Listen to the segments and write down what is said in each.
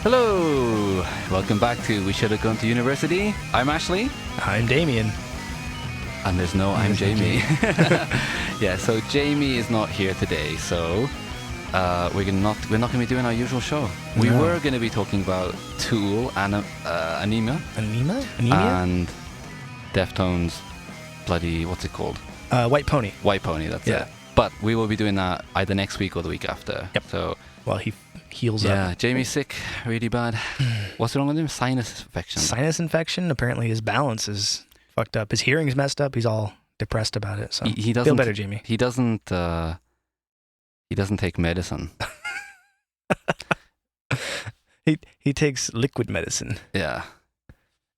Hello! Welcome back to We Should Have Gone to University. I'm Ashley. I'm Damien. And there's no I'm Jamie. Yeah, so Jamie is not here today, so we're not going to be doing our usual show. We were going to be talking about Tool and Anemia. Anemia? And Deftones, bloody, what's it called? White Pony. White Pony, that's it. But we will be doing that either next week or the week after. Yep. So While he heals up. yeah, Jamie's sick, really bad. What's wrong with him? Sinus infection. Sinus infection. Apparently his balance is fucked up. His hearing's messed up. He's all depressed about it. So He doesn't feel better, Jamie. He doesn't take medicine. He takes liquid medicine. Yeah.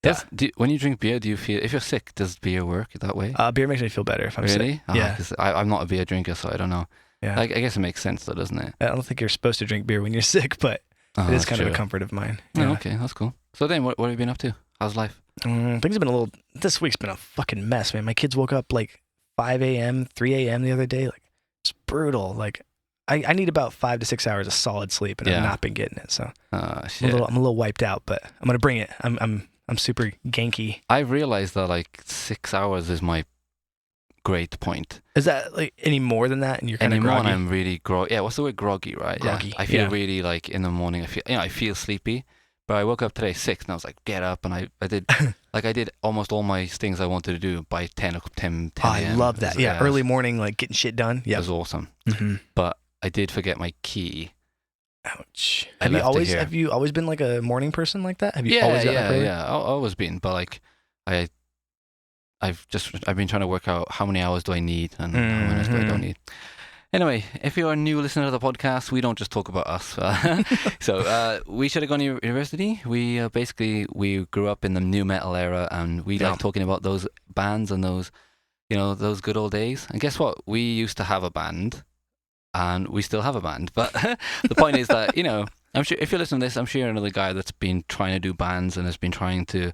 Yeah. When you drink beer, do you feel, if you're sick, does beer work that way? Beer makes me feel better if I'm Really? sick. Yeah. 'Cause I'm not a beer drinker, so I don't know. Yeah. I guess it makes sense though, doesn't it? I don't think you're supposed to drink beer when you're sick, but it is that's kind of true. a comfort of mine. Oh, Yeah. okay, that's cool. So then, what have you been up to? How's life? Things have been this week's been a fucking mess, man. My kids woke up like 5 a.m., 3 a.m. the other day. Like, it's brutal. Like, I need about 5 to 6 hours of solid sleep, and Yeah. I've not been getting it. So Shit. I'm a little wiped out, but I'm gonna bring it. I'm super ganky. I've realized that like 6 hours is my great point. Is that like any more than that? And you're kind of Anymore, groggy? I'm really groggy. Yeah, what's the word? Groggy, right? Groggy, Yeah. I feel yeah. really like in the morning. I feel sleepy. But I woke up today 6 and I was like, get up, and I did I did almost all my things I wanted to do by 10 a.m. I love that. Yeah, early morning, like getting shit done. It Yeah. was awesome. Mm-hmm. But I did forget my key. Ouch. I left it here. Have you always been like a morning person like that? Have you always gotten up early? I've always been. But like, I've been trying to work out how many hours do I need and how many hours do I don't need. Anyway, if you're a new listener to the podcast, we don't just talk about us. So we should have gone to university. We we grew up in the new metal era, and we like talking about those bands and those good old days. And guess what? We used to have a band, and we still have a band. But the point is that I'm sure if you're listening to this, I'm sure you're another guy that's been trying to do bands and has been trying to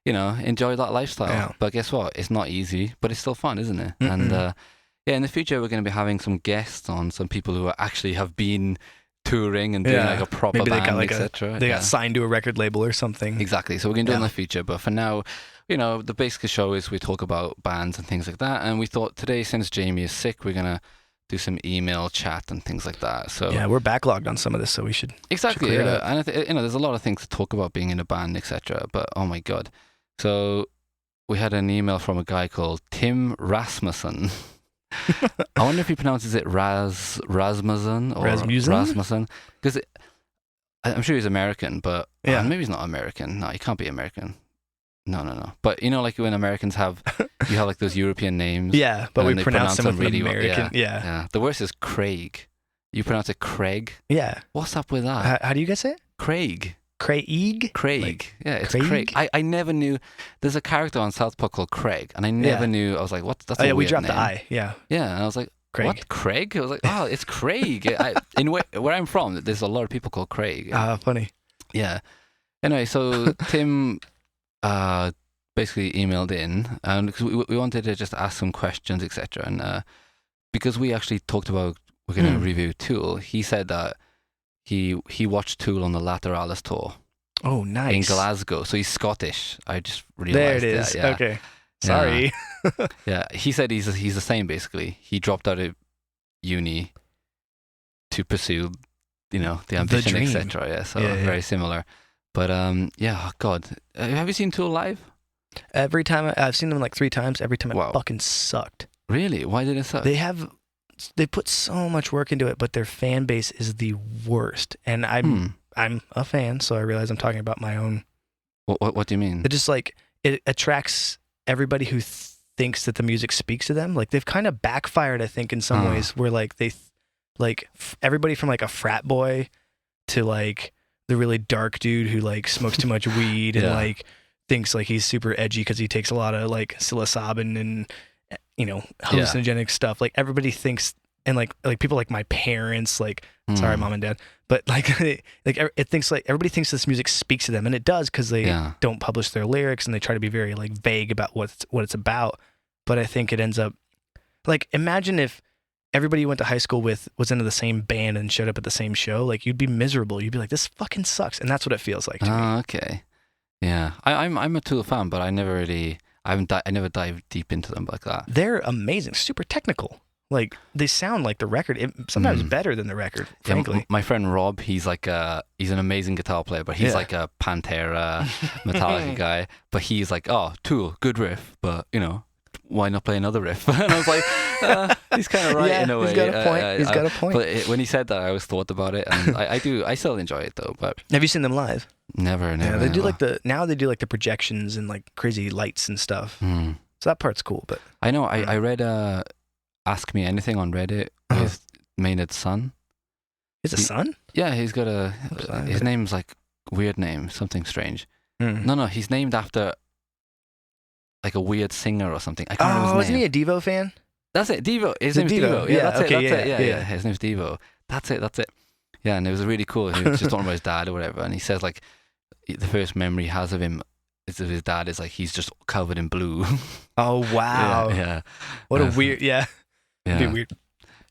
enjoy that lifestyle. Yeah. But guess what? It's not easy, but it's still fun, isn't it? Mm-mm. And in the future, we're going to be having some guests on, some people who actually have been touring and doing like a proper Maybe band, they got like etc. they got signed to a record label or something. Exactly. So we're going to do it in Yeah. the future. But for now, the basic show is we talk about bands and things like that. And we thought today, since Jamie is sick, we're going to do some email chat and things like that. So Yeah, we're backlogged on some of this, so we should exactly. clear it Yeah. up. And there's a lot of things to talk about being in a band, etc. But oh my god. So we had an email from a guy called Tim Rasmussen. I wonder if he pronounces it Rasmussen or Rasmussen, because I'm sure he's American, but maybe he's not American. No, he can't be American. No. But like when Americans have like those European names. Yeah, but and we they pronounce them with really well. American. Yeah. Yeah. The worst is Craig. You pronounce it Craig. Yeah. What's up with that? How do you guys say it? Craig. Craig? Like, yeah, it's Craig? Craig. I never knew. There's a character on South Park called Craig, and I never knew. I was like, what? That's a yeah, we weird dropped name. the I. Yeah. Yeah, and I was like, Craig. what? Craig? I was like, oh, it's Craig. In where I'm from, there's a lot of people called Craig. Funny. Yeah. Anyway, so Tim basically emailed in, and because we wanted to just ask some questions, etc. And because we actually talked about we're going to review Tool, he said that he watched Tool on the Lateralis tour. Oh, nice. In Glasgow. So he's Scottish. I just realized There it is. that. Yeah. Okay. Sorry. Yeah. He said he's the same basically. He dropped out of uni to pursue, the ambition, dream. etc. Yeah. So Yeah. very similar. But oh God, have you seen Tool live? Every time I've seen them like 3 times. Every time it Wow. fucking sucked. Really? Why did it suck? They put so much work into it, but their fan base is the worst. And I'm a fan, so I realize I'm talking about my own. What do you mean? It just like it attracts everybody who thinks that the music speaks to them. Like they've kind of backfired, I think, in some ways, where like they everybody from like a frat boy to like the really dark dude who like smokes too much weed and like thinks like he's super edgy because he takes a lot of like psilocybin and hallucinogenic stuff. Like everybody thinks, and like people like my parents, like sorry mom and dad, but like it thinks like everybody thinks this music speaks to them, and it does because they don't publish their lyrics and they try to be very like vague about what it's about. But I think it ends up like, imagine if everybody you went to high school with was into the same band and showed up at the same show, like you'd be miserable. You'd be like, this fucking sucks, and that's what it feels like to me. Oh, okay. Yeah, I'm a Tool fan, but I never dived deep into them like that. They're amazing, super technical. Like they sound like the record, sometimes better than the record. Frankly, yeah, my friend Rob, he's an amazing guitar player, but he's like a Pantera, Metallica guy. But he's like, oh, Tool, good riff, but why not play another riff? And I was like, he's kind of right in a way. He's got a point. He's got a point. But when he said that, I always thought about it, and I still enjoy it though. But have you seen them live? Never. Yeah, they do now they do like the projections and like crazy lights and stuff. So that part's cool. But I know I read Ask Me Anything on Reddit with Maynard's son. His son? Yeah, he's got his name's like weird name, something strange. No, he's named after like a weird singer or something. I can't remember his name. Wasn't he a Devo fan? That's it, Devo. His name's Devo. Yeah, that's okay, it. Yeah. His name's Devo. That's it. Yeah, and it was really cool. He was just talking about his dad or whatever, and he says like the first memory he has of him is of his dad is like he's just covered in blue. Oh wow. Yeah. What a weird. Yeah. It'd be weird.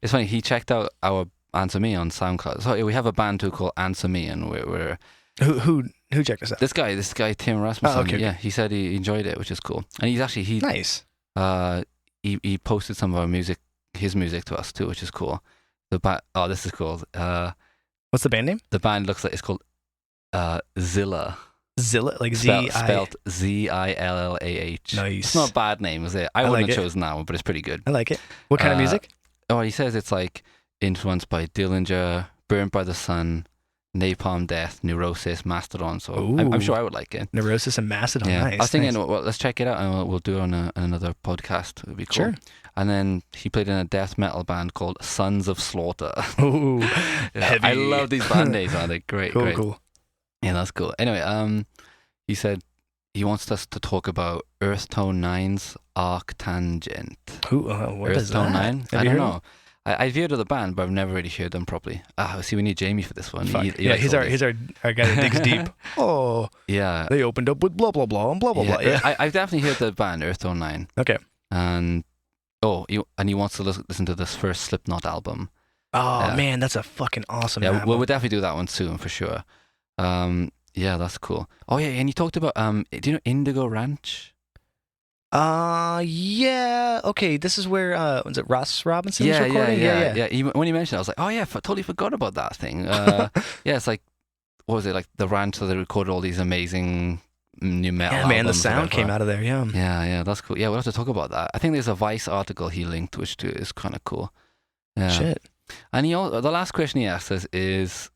It's funny. He checked out our Answer Me on SoundCloud. So we have a band too called Answer Me, and we're who checked us out? This guy Tim Rasmussen. Oh, okay. Yeah, he said he enjoyed it, which is cool. And he's nice. He posted some of his music to us too, which is cool. This is cool. What's the band name? The band it's called Zilla. Zilla, like spelled Zillah. Nice. It's not a bad name, is it? I wouldn't have chosen that one, but it's pretty good. I like it. What kind of music? Oh, he says it's like influenced by Dillinger, Burnt by the Sun, Napalm Death, Neurosis, Mastodon. So I'm sure I would like it. Neurosis and Mastodon. Yeah. Nice. I was thinking, well, let's check it out and we'll do it on another podcast. It would be cool. Sure. And then he played in a death metal band called Sons of Slaughter. Ooh, heavy. I love these band names. They're great. Cool. Yeah, that's cool. Anyway, he said he wants us to talk about Earth Tone 9's Arctangent. What is Earth Tone that? 9? I don't know. I've heard of the band, but I've never really heard them properly. See, we need Jamie for this one. He's our guy that digs deep. Oh, yeah. They opened up with blah blah blah and blah blah blah. Yeah. I've definitely heard the band Earth Tone 9. Okay. And he wants to listen to this first Slipknot album. Oh man, that's a fucking awesome album. We'll definitely do that one soon for sure. Yeah, that's cool. Oh yeah, and you talked about do you know Indigo Ranch? Yeah. Okay, this is where was it Ross Robinson was recording? Yeah. When you mentioned it, I was like, oh yeah, totally forgot about that thing. Yeah, it's like, what was it, like the ranch where they recorded all these amazing new metal albums. Man, the sound came out of there. Yeah, that's cool. Yeah, we'll have to talk about that. I think there's a Vice article he linked, which too is kind of cool. Yeah. Shit. And the last question he asked us is,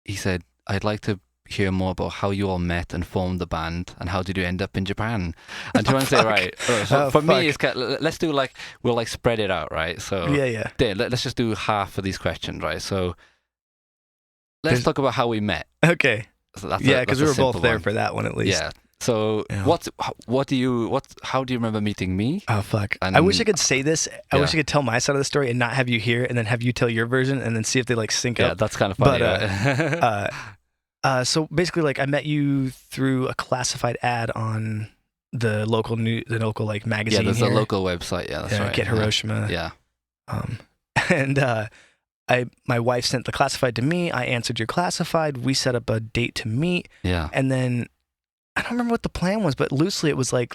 he said, I'd like to hear more about how you all met and formed the band, and how did you end up in Japan? And to say, right, so for me, it's let's do we'll spread it out, right? So yeah. Let's just do half of these questions, right? So let's talk about how we met. Okay. So because we were both there for that one at least. Yeah. So how do you remember meeting me? Oh fuck! I wish I could say this. I wish I could tell my side of the story and not have you hear, and then have you tell your version, and then see if they sync up. Yeah, that's kind of funny. But so basically, I met you through a classified ad on the local magazine. Yeah, there's a local website. Yeah, that's right. Get Hiroshima. Yeah. And my wife sent the classified to me. I answered your classified. We set up a date to meet. Yeah. And then I don't remember what the plan was, but loosely it was like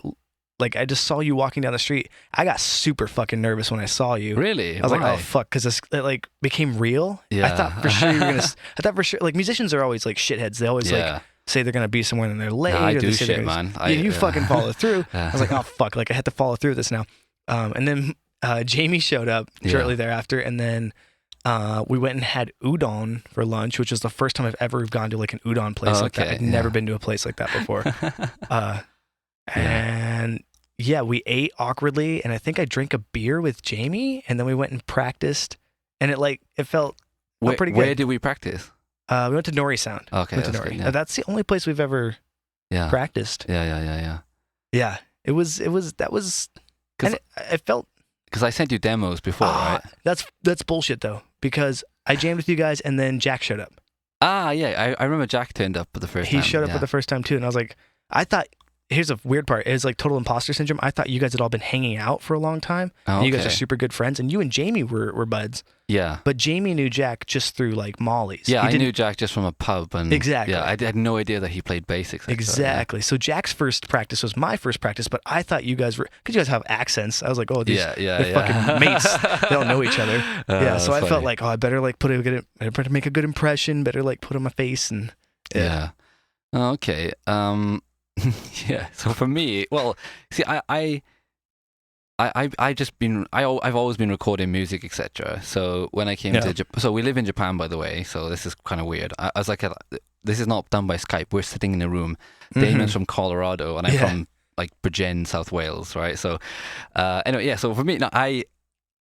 I just saw you walking down the street. I got super fucking nervous when I saw you. Really? I was like, oh fuck, because it became real. Yeah. I thought for sure you were gonna. I thought for sure musicians are always shitheads. They always say they're gonna be somewhere and they're late. No, I or do they say shit, man. You fucking follow through. I was like, oh fuck, I had to follow through this now. And then Jamie showed up shortly thereafter, and then we went and had udon for lunch, which was the first time I've ever gone to an udon place like that. I'd never been to a place like that before. And we ate awkwardly, and I think I drank a beer with Jamie, and then we went and practiced, and it felt pretty good. Where did we practice? We went to Nori Sound. Okay, went to Nori. Good, that's the only place we've ever practiced. Yeah. Yeah, it was. And I felt. Because I sent you demos before, right? That's bullshit though, because I jammed with you guys and then Jack showed up. Yeah, I remember Jack turned up for the first time. He showed up for the first time too, and I was like, I thought here's a weird part. It's like total imposter syndrome. I thought you guys had all been hanging out for a long time. Oh, And you guys are okay. super good friends, and you and Jamie were buds. Yeah. But Jamie knew Jack just through like Molly's. Yeah, He I didn't- knew Jack just from a pub, and Exactly. Yeah, I had no idea that he played bass. etc. Exactly. So Jack's first practice was my first practice, but I thought you guys were, because you guys have accents. I was like, oh, these they're fucking mates. They don't know each other. Yeah. So I that's felt funny. like, oh, I better like better make a good impression. Better like put on my face and Yeah. Oh, okay. Yeah. So for me, well, see, I've always been recording music, etc. So when I came Yeah. to Japan, so we live in Japan, by the way. So this is kind of weird. I was like, this is not done by Skype. We're sitting in a room. Damien's from Colorado, and I'm Yeah. from like Bridgend, South Wales, right? So anyway, yeah. So for me, no, I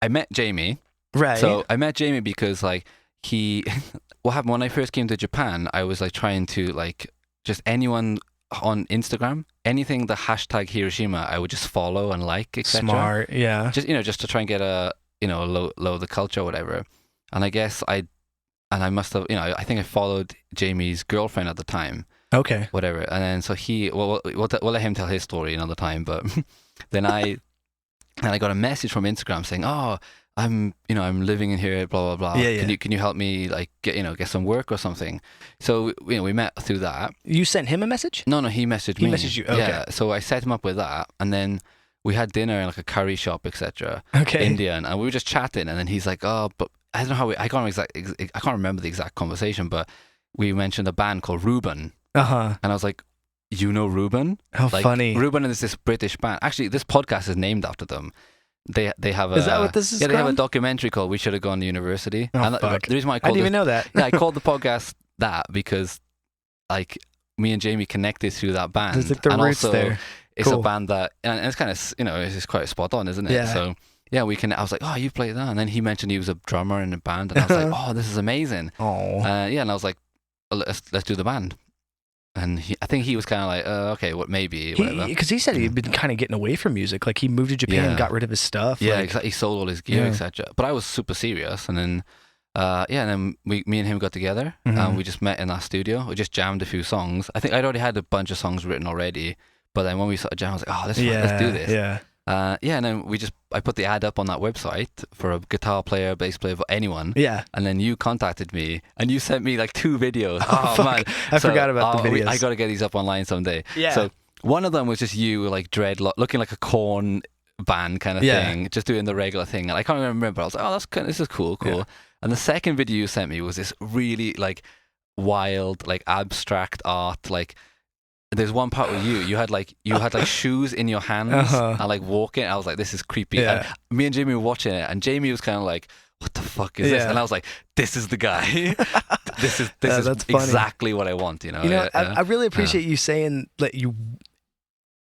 met Jamie. Right. So I met Jamie because like what happened when I first came to Japan, I was like trying to like just anyone on Instagram, anything the hashtag Hiroshima, I would just follow and like, etc. Smart. Yeah. Just to try and get a low the culture or whatever. And I guess I must have I think I followed Jamie's girlfriend at the time, Okay. whatever. And then so we'll let him tell his story another time. But then I got a message from Instagram saying, oh, I'm living in here, blah blah blah. Yeah, yeah. Can you help me like get some work or something? So we met through that. You sent him a message? No, he messaged He me. messaged you, okay. Yeah. So I set him up with that, and then we had dinner in like a curry shop, etc. Okay. Indian, and we were just chatting, and then he's like, oh, but I don't know how I can't remember the exact conversation, but we mentioned a band called Reuben, Uh-huh. and I was like, you know Reuben? How Like, funny. Reuben is this British band. Actually, this podcast is named after them. They have a. Is that what this is Yeah, they have a called? documentary called "We Should Have Gone to University." Oh, and fuck. the reason why I I called didn't even know that. yeah, I called the podcast that because like me and Jamie connected through that band. There's like the and roots also, there. It's Cool. a band that, and it's kind of it's quite spot on, isn't it? Yeah. So yeah, I was like, oh, you play that, and then he mentioned he was a drummer in a band, and I was like, oh, this is amazing. Oh. Yeah, and I was like, well, let's do the band. And I think he was kind of like, okay, what maybe, whatever. Because he said he'd been kind of getting away from music. Like he moved to Japan, Yeah. got rid of his stuff. Yeah, like, exactly. He sold all his gear, Yeah. etc. But I was super serious, and then, and then me and him got together, Mhm. and we just met in our studio. We just jammed a few songs. I think I'd already had a bunch of songs written already, but then when we started jamming, I was like, oh, let's do this. Yeah. Yeah, and then I put the ad up on that website for a guitar player, bass player, for anyone. Yeah. And then you contacted me, and you sent me like 2 videos. Oh, fuck. Man, I forgot about the videos. I got to get these up online someday. Yeah. So one of them was just you, like dreadlock, looking like a Korn band kind of Yeah. thing, just doing the regular thing. And I can't remember. But I was like, oh, this is cool. Yeah. And the second video you sent me was this really like wild, like abstract art, like. There's one part where you had like shoes in your hands Uh-huh. and like walking. I was like, this is creepy. Yeah. And me and Jamie were watching it, and Jamie was kind of like, what the fuck is this? Yeah. And I was like, this is the guy. this is that's funny. exactly what I want. You know, I really appreciate you saying that you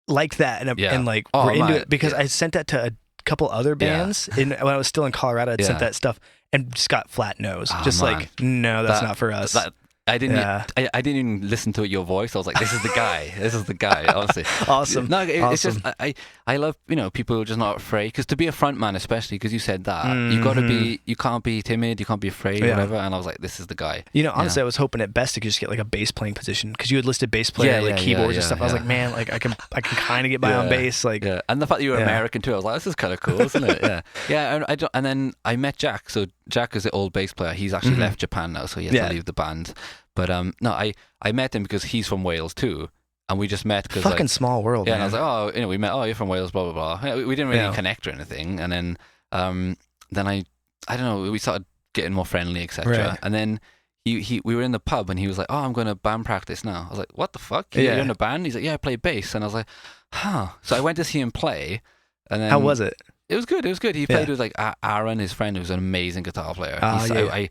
like that and, Yeah. and like Oh, were into man, it because yeah. I sent that to a couple other bands when I was still in Colorado. I'd sent Yeah. that stuff and just got flat nose. Oh, just man. like, no, that's That- not for us. I didn't. Yeah. I didn't even listen to your voice. I was like, "This is the guy. This is the guy." Honestly, Awesome. No, it's just Awesome. I love people who are just not afraid. Because to be a front man, especially because you said that, you got to be. You can't be timid. You can't be afraid. Yeah. Whatever. And I was like, "This is the guy." You know, honestly, I was hoping at best to just get like a bass playing position because you had listed bass player, Yeah, like yeah, keyboards yeah, and stuff. I was yeah. like, man, like I can kind of get by on Yeah. bass. Like, Yeah, and the fact that you were Yeah. American too, I was like, this is kind of cool, isn't it? Yeah, yeah. And I don't, and then I met Jack. So Jack is the old bass player. He's actually Mhm. left Japan now, so he had Yeah. to leave the band. But no, I met him because he's from Wales too, and we just met because fucking small world. yeah, man. and I was like, we met. Oh, you're from Wales, blah blah blah. We didn't really Yeah. connect or anything, and then I don't know, we started getting more friendly, etc. Right. And then we were in the pub, and he was like, oh, I'm going to band practice now. I was like, what the fuck? Yeah. You're in a band? He's like, yeah, I play bass, and I was like, huh. So I went to see him play, and then How was it? It was good. It was good. He Yeah. played with like Aaron, his friend, who's an amazing guitar player. Oh, yeah.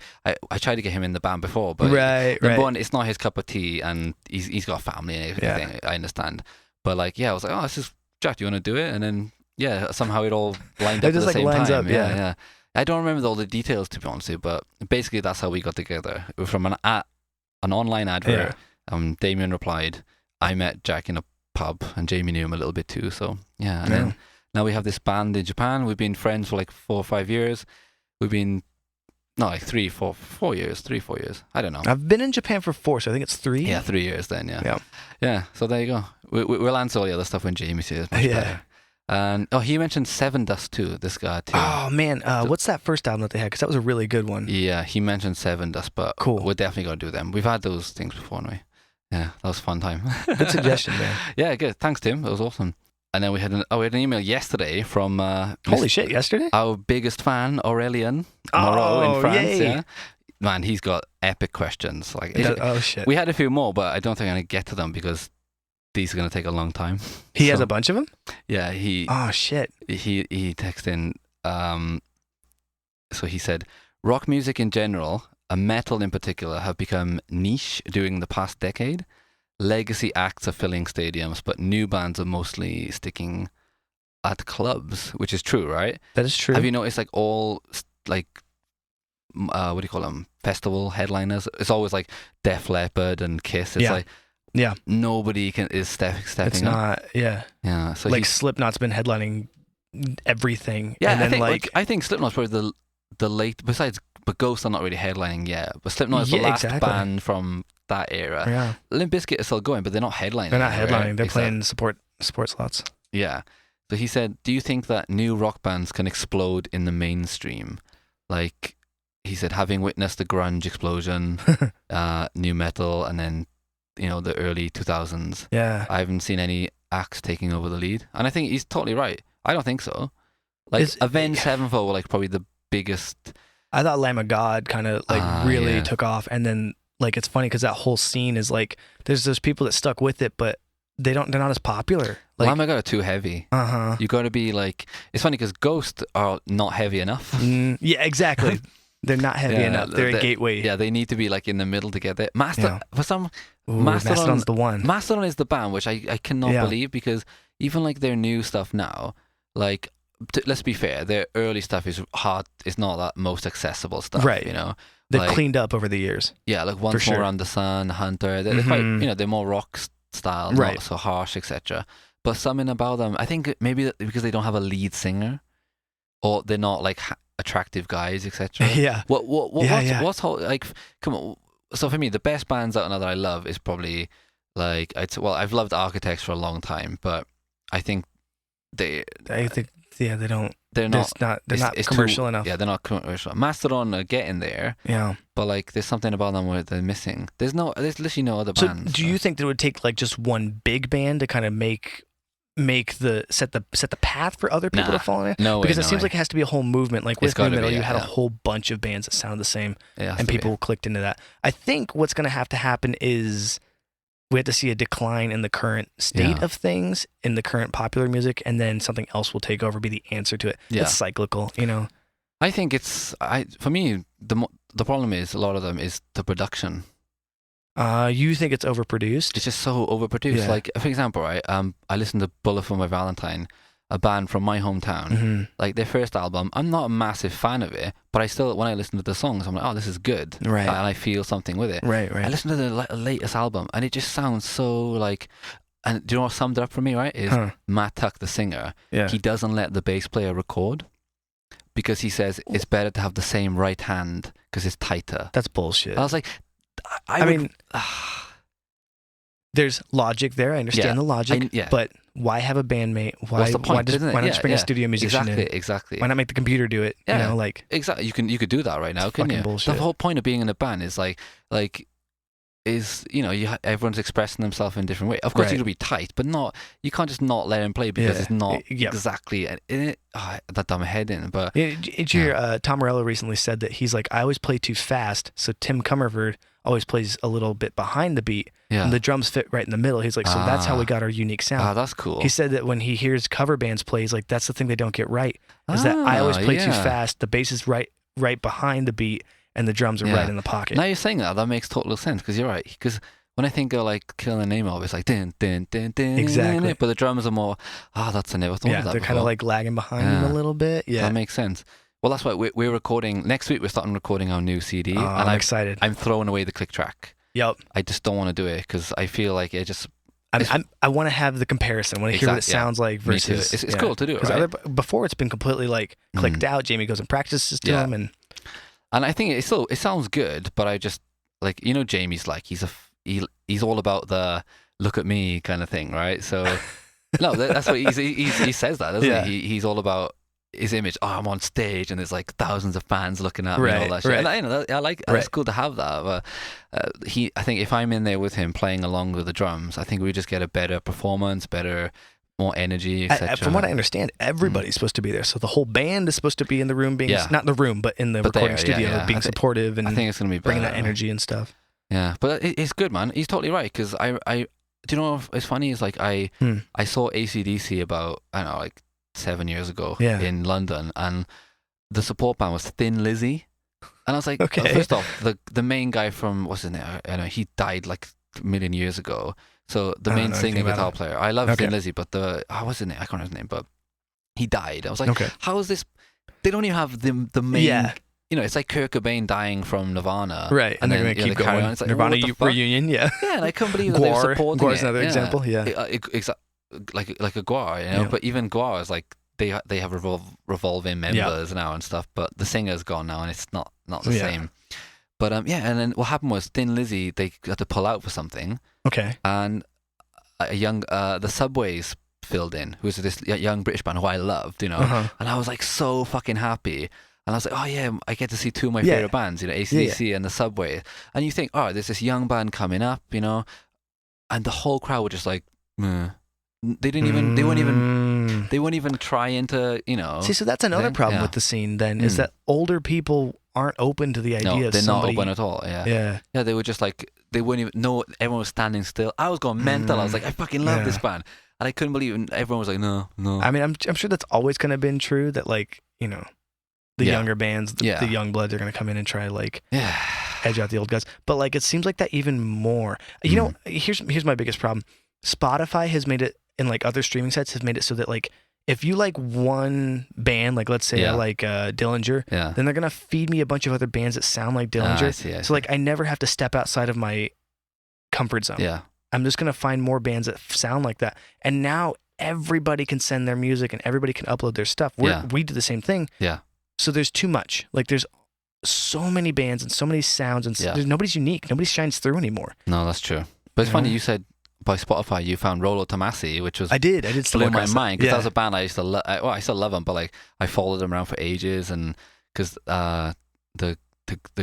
I tried to get him in the band before, but Right, number right. one, it's not his cup of tea, and he's got a family and everything. I understand, but like, yeah, I was like, oh, this is Jack. Do you want to do it? And then yeah, somehow it all lined It up at just, the like, same lines time. up, yeah. yeah. I don't remember all the details to be honest with you, but basically that's how we got together. It was from an online advert. Damien replied. I met Jack in a pub, and Jamie knew him a little bit too. So yeah, and then now we have this band in Japan. We've been friends for like 4 or 5 years. We've been No, like 4 years. I don't know. I've been in Japan for 4, so I think it's 3. Yeah, 3 years then. Yeah. Yeah. So there you go. We'll answer all the other stuff when Jamie's here. It's much better. And he mentioned Seven Dust too. This guy too. Oh man, what's that first album that they had? Because that was a really good one. Yeah, he mentioned Seven Dust, but Cool. we're definitely gonna do them. We've had those things before, haven't we? Yeah, that was a fun time. Good suggestion, man. Yeah, good. Thanks, Tim. That was awesome. And then we had an email yesterday from Holy shit, yesterday? our biggest fan, Aurelian Moreau in France. Yay. Yeah, man, he's got epic questions. Like, Oh shit. we had a few more, but I don't think I'm gonna get to them because these are gonna take a long time. He has a bunch of them? Yeah, he shit. texted in. So he said, rock music in general, and metal in particular, have become niche during the past decade. Legacy acts are filling stadiums, but new bands are mostly sticking at clubs, which is true, right? That is true. Have you noticed, like, all, like, what do you call them? Festival headliners? It's always, like, Def Leppard and Kiss. It's like, nobody is stepping it's up. not, yeah. Yeah. So like Slipknot's been headlining everything. yeah, and then I think Slipknot's probably the late, but Ghost are not really headlining yet. But Slipknot is the last band from that era. Yeah. Limp Bizkit is still going, but they're not headlining. They're not headlining. Right? They're playing support slots. Yeah. So he said, do you think that new rock bands can explode in the mainstream? Like, he said, having witnessed the grunge explosion, new metal, and then, the early 2000s. Yeah. I haven't seen any acts taking over the lead. And I think he's totally right. I don't think so. Like, Avenged Sevenfold were, like, probably the biggest. I thought Lamb of God kind of really took off, and then like it's funny because that whole scene is like there's those people that stuck with it, but they're not as popular. Like, Lamb of God are too heavy. You got to be like. It's funny because Ghost are not heavy enough. Yeah, exactly. They're not heavy enough. They're a gateway. Yeah, they need to be like in the middle to get there. Mastodon's the one. Mastodon is the band, which I cannot believe because even like their new stuff now, like. Let's be fair, their early stuff is hard. It's not that most accessible stuff, right? They've like, cleaned up over the years. Yeah, like Once More Under the Sun, Hunter. They're quite, they're more rock style, right? Not so harsh, etc. But something about them, I think maybe because they don't have a lead singer, or they're not like attractive guys, etc. Yeah. What's whole, like? Come on. So for me, the best bands out now that I love is probably like I've loved Architects for a long time, but I think they don't. They're not commercial enough. Yeah, they're not commercial. Mastodon are getting there. Yeah, but like, there's something about them where they're missing. There's literally no other bands. So, do you think that it would take like just one big band to kind of set the path for other people to follow in? No way. Because it seems like it has to be a whole movement. Like with new metal, you had a whole bunch of bands that sounded the same, and people clicked into that. I think what's going to happen is we have to see a decline in the current state of things, in the current popular music, and then something else will take over, be the answer to it. Yeah. It's cyclical, I think for me, the problem is a lot of them is the production. You think it's overproduced? It's just so overproduced. Yeah. Like, for example, right, I listened to Bullet for My Valentine, a band from my hometown. Mm-hmm. Like, their first album, I'm not a massive fan of it, but I still, when I listen to the songs, I'm like, oh, this is good. Right. And I feel something with it. Right. I listened to the latest album, and it just sounds so like, and do you know what summed it up for me, right? Is Matt Tuck, the singer. Yeah. He doesn't let the bass player record because he says it's better to have the same right hand because it's tighter. That's bullshit. I was like, I mean, there's logic there. I understand the logic, but why have a bandmate? Why not just bring a studio musician in? Exactly. Why not make the computer do it? Yeah. Exactly. You could do that right now, couldn't you? Bullshit. The whole point of being in a band is everyone's expressing themselves in a different way. Of course, you could be tight, but you can't just not let him play because it's not exactly that dumb head in. But Tom Morello recently said that he's like, I always play too fast, so Tim Comerford always plays a little bit behind the beat, and the drums fit right in the middle. He's like, so that's how we got our unique sound. That's cool. He said that when he hears cover bands play, he's like, that's the thing they don't get right, is that I always play too fast, the bass is right behind the beat, and the drums are right in the pocket. Now you're saying that makes total sense, because you're right. Because when I think of like Killing the Name of, it's like din din din din. Exactly. But the drums are more. That's I never thought of that. They're kind of like lagging behind them a little bit. Yeah, that makes sense. Well, that's why we're recording next week. We're starting recording our new CD, and I'm excited. I'm throwing away the click track. Yep. I just don't want to do it because I feel like it just. I want to have the comparison. I want to hear what it sounds like versus. It's cool to do it. Right? Before it's been completely like clicked out. Jamie goes and practices to them, and And I think it sounds good, but I just like Jamie's like he's all about the look at me kind of thing, right? So no, that's what he says that, doesn't he? He's all about his image. Oh, I'm on stage and there's like thousands of fans looking at me and all that shit. And I like it's cool to have that. But I think if I'm in there with him playing along with the drums, I think we just get a better performance, more energy, etc. From what I understand, everybody's supposed to be there. So the whole band is supposed to be in the room, not in the room, but in the recording studio, being supportive and I think it's going to be bringing that energy and stuff. Yeah, but it's good, man. He's totally right, because I do you know it's funny? It's like I saw AC/DC about, I don't know, like 7 years ago in London, and the support band was Thin Lizzy, and I was like, first off, the main guy from what's his name? I know he died like a million years ago. So the main singer guitar player, I love Thin Lizzy, but what's his name? I can't remember his name, but he died. I was like, how is this? They don't even have the main. Yeah. It's like Kurt Cobain dying from Nirvana, right? And they're going to keep going. It's like, Nirvana reunion, yeah. And I couldn't believe that they were supporting it. Gore's another example, like a Gore, But even Gore is like they have revolving members now and stuff, but the singer's gone now, and it's not the same. But and then what happened was Thin Lizzy, they had to pull out for something. Okay. And the Subways filled in, who was this young British band who I loved, and I was like so fucking happy. And I was like, oh yeah, I get to see two of my favorite bands, AC/DC and the Subway. And you think, oh, there's this young band coming up, and the whole crowd were just like, meh. They weren't even trying to, See, so that's another problem with the scene then, is that older people aren't open to the idea. No, of they're somebody... not open at all. Yeah. They were just like, they wouldn't even know. Everyone was standing still. I was going mental. I was like, I fucking love this band, and I couldn't believe it. And everyone was like, no. I mean, I'm sure that's always kind of been true. That like, the younger bands, the young bloods are going to come in and try to like edge out the old guys. But like, it seems like that even more. Here's my biggest problem. Spotify has made it, and like other streaming sites have made it so that like, if you like one band, like let's say I like Dillinger, then they're going to feed me a bunch of other bands that sound like Dillinger. I see. So like, I never have to step outside of my comfort zone. Yeah. I'm just going to find more bands that sound like that. And now everybody can send their music and everybody can upload their stuff. We do the same thing. Yeah. So there's too much. Like there's so many bands and so many sounds, and nobody's unique. Nobody shines through anymore. No, that's true. But it's funny you said by Spotify you found Rollo Tomasi, which was I did blew my mind, because that was a band I used to love. I still love them, but like I followed them around for ages, and because the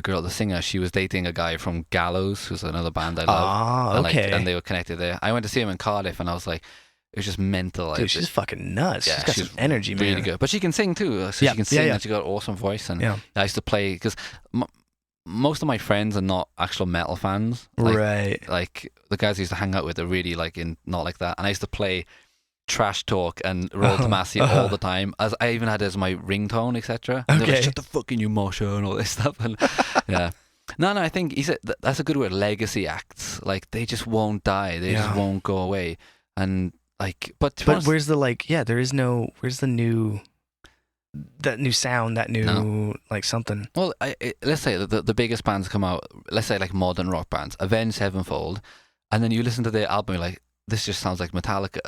girl, the singer, she was dating a guy from Gallows, who's another band I love. And they were connected there. I went to see him in Cardiff, and I was like, it was just mental. Dude, she's fucking nuts. Yeah, she's got some energy, man. Really good. But she can sing too. So she can sing, and she got an awesome voice. And I used to play, because most of my friends are not actual metal fans. Right. Like the guys I used to hang out with are really like not like that. And I used to play Trash Talk and Rollo Tomasi all the time. As I even had it as my ringtone, etc. And they're like, shut the fuck in, you Moshe, and all this stuff. And No, I think he said that's a good word. Legacy acts, like they just won't die. They just won't go away. And like, but where's the where's the new, that new sound, that new like something? Well, let's say the biggest bands come out. Let's say like modern rock bands, Avenged Sevenfold, and then you listen to their album, you're like, this just sounds like Metallica.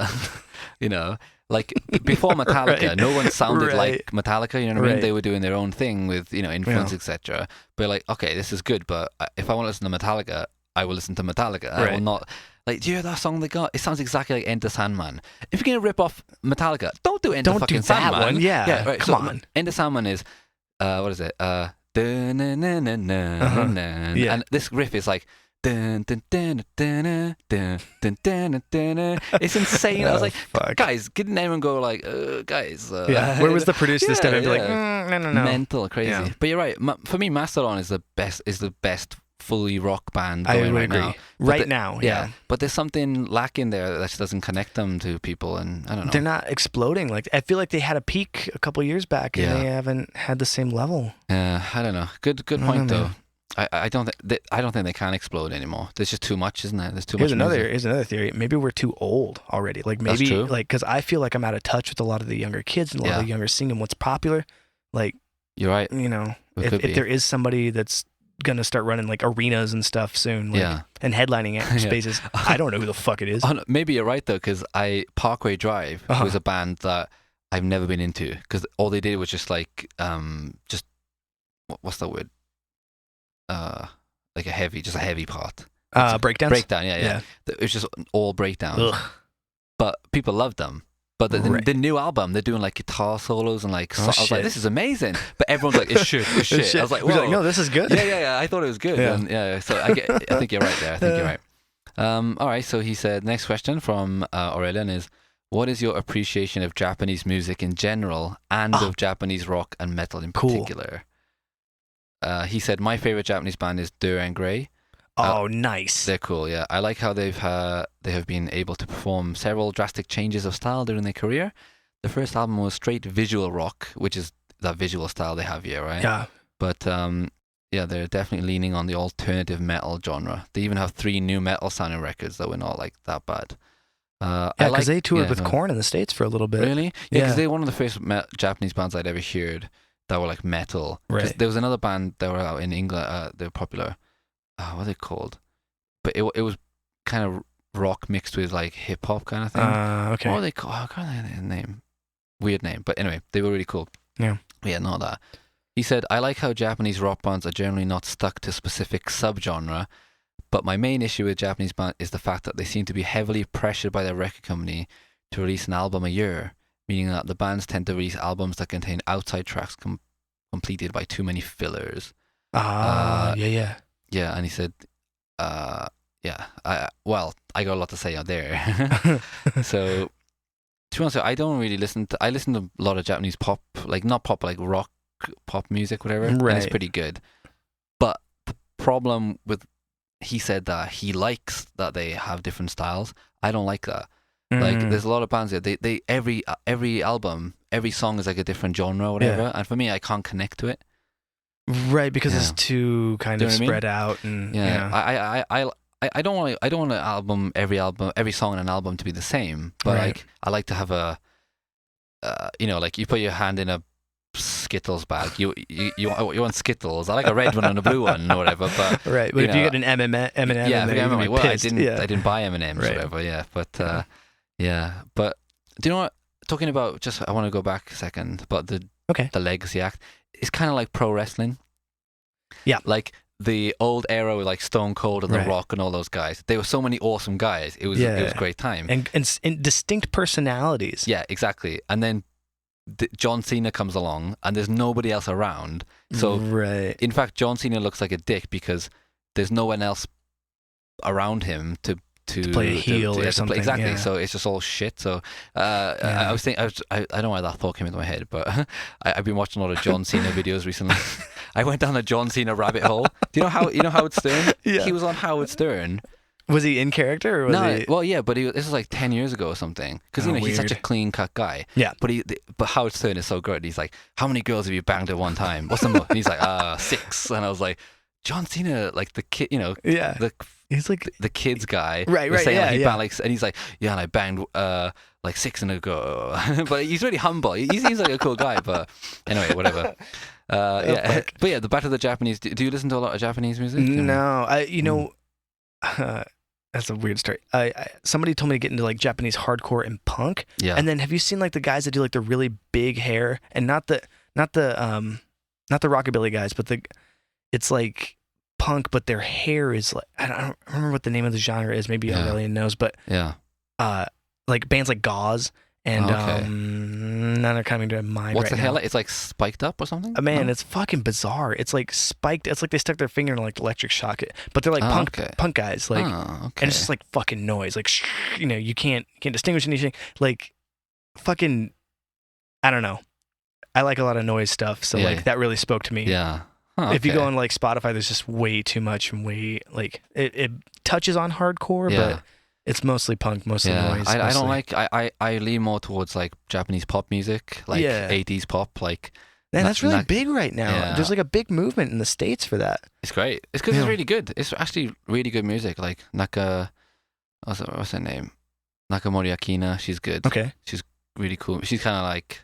Like before Metallica, no one sounded like Metallica. You know what I mean? They were doing their own thing with influence, etc. But like, okay, this is good, but if I want to listen to Metallica, I will listen to Metallica. I will not. Like, do you hear that song they got? It sounds exactly like Enter Sandman. If you're gonna rip off Metallica, don't do Enter fucking Sandman. That one. Yeah, right. Come on. Enter Sandman is, what is it? And this riff is like. It's insane. I was like, guys, couldn't anyone go like, guys? Where was the producer this time? I'd be like, no, mental, crazy. Yeah. But you're right. For me, Mastodon is the best fully rock band going right now. Right now, yeah. But there's something lacking there that just doesn't connect them to people, and I don't know. They're not exploding. Like, I feel like they had a peak a couple years back, and they haven't had the same level. Yeah, I don't know. Good point though. I don't think they can explode anymore. There's just too much, isn't there? There's too much. Here's another theory. Maybe we're too old already. Like maybe like, because I feel like I'm out of touch with a lot of the younger kids and a lot of the younger singing what's popular. Like, you're right. If there is somebody that's gonna start running like arenas and stuff soon, like, and headlining spaces, I don't know who the fuck it is. Maybe you're right though, because Parkway Drive was a band that I've never been into, because all they did was just like what's that word? like a heavy part. Breakdowns. Breakdown, yeah. It was just all breakdowns. Ugh. But people loved them. But the new album, they're doing like guitar solos and like. I was like, this is amazing. But everyone's like, it's shit. It's shit. I was like, whoa. no, this is good. Yeah. I thought it was good. Yeah. And so I think you're right there. I think you're right. All right. So he said, next question from Aurelian is, what is your appreciation of Japanese music in general and of Japanese rock and metal in particular? He said, my favorite Japanese band is Dir Grey. Oh, nice. They're cool, yeah. I like how they have been able to perform several drastic changes of style during their career. The first album was straight visual rock, which is that visual style they have here, right? Yeah. But they're definitely leaning on the alternative metal genre. They even have 3 new metal sounding records that were not like that bad. Because they toured with Korn in the States for a little bit. Really? Yeah, because they're one of the first Japanese bands I'd ever heard that were like metal. Right. There was another band that were out in England. They were popular. What are they called? But it was kind of rock mixed with like hip hop kind of thing. Okay. What are they called? I can't remember their name. Weird name. But anyway, they were really cool. Yeah. Yeah, not that. He said, I like how Japanese rock bands are generally not stuck to specific subgenre, but my main issue with Japanese bands is the fact that they seem to be heavily pressured by their record company to release an album a year, meaning that the bands tend to release albums that contain outside tracks completed by too many fillers. Yeah. Yeah, and he said, I got a lot to say out there. So, to be honest, I don't really listen to a lot of Japanese pop, like not pop, like rock pop music, whatever. Right. And it's pretty good. But the problem with, he said that he likes that they have different styles. I don't like that. Like, there's a lot of bands that they every album, every song is like a different genre or whatever. Yeah. And for me, I can't connect to it. Right, because it's too kind of spread out, and I don't want every song in an album to be the same, but like I like to have a like you put your hand in a Skittles bag, you want Skittles. I like a red one and a blue one or whatever, but right. But if you get an M&M, I didn't buy M&Ms or whatever, yeah. But but do you know what? Talking about I want to go back a second, but the Legacy Act. It's kind of like pro wrestling. Yeah. Like the old era with like Stone Cold and The Rock and all those guys. There were so many awesome guys. It was a great time. And distinct personalities. Yeah, exactly. And then John Cena comes along and there's nobody else around. So in fact, John Cena looks like a dick because there's no one else around him to play a heel or something. Exactly. Yeah. So it's just all shit. So I was thinking, I don't know why that thought came into my head, but I've been watching a lot of John Cena videos recently. I went down the John Cena rabbit hole. Do you know Howard Stern? Yeah. He was on Howard Stern. Was he in character? Or was he... Well, yeah, but this was like 10 years ago or something. Because he's such a clean cut guy. Yeah. But Howard Stern is so good. He's like, how many girls have you banged at one time? What's the most? And he's like, 6. And I was like, John Cena, like the kid, he's like the kids guy, right? Saying, he banged, and he's like, and I banged like 6 in a go. But he's really humble. He seems like a cool guy. But anyway, whatever. But the back to the Japanese. Do you listen to a lot of Japanese music? No, that's a weird story. Somebody told me to get into like Japanese hardcore and punk. Yeah. And then have you seen like the guys that do like the really big hair and not the rockabilly guys, but it's like punk, but their hair is like, I don't remember what the name of the genre is. Maybe Aurelian knows, but like bands like Gauze and none are coming to mind. What's right the hell? now. It's like spiked up or something? It's fucking bizarre. It's like spiked. It's like they stuck their finger in like electric shock it, but they're like punk guys. Like, and it's just like fucking noise. Like, you can't distinguish anything. Like, fucking, I don't know. I like a lot of noise stuff, so like that really spoke to me. Yeah. If you go on like Spotify, there's just way too much and like it touches on hardcore, but it's mostly punk, mostly noise. I don't like. I lean more towards like Japanese pop music, like 80s pop, like. Man, that's really big right now. Yeah. There's like a big movement in the States for that. It's great. It's because it's really good. It's actually really good music. Like what's her name? Nakamori Akina. She's good. Okay. She's really cool. She's kind of like,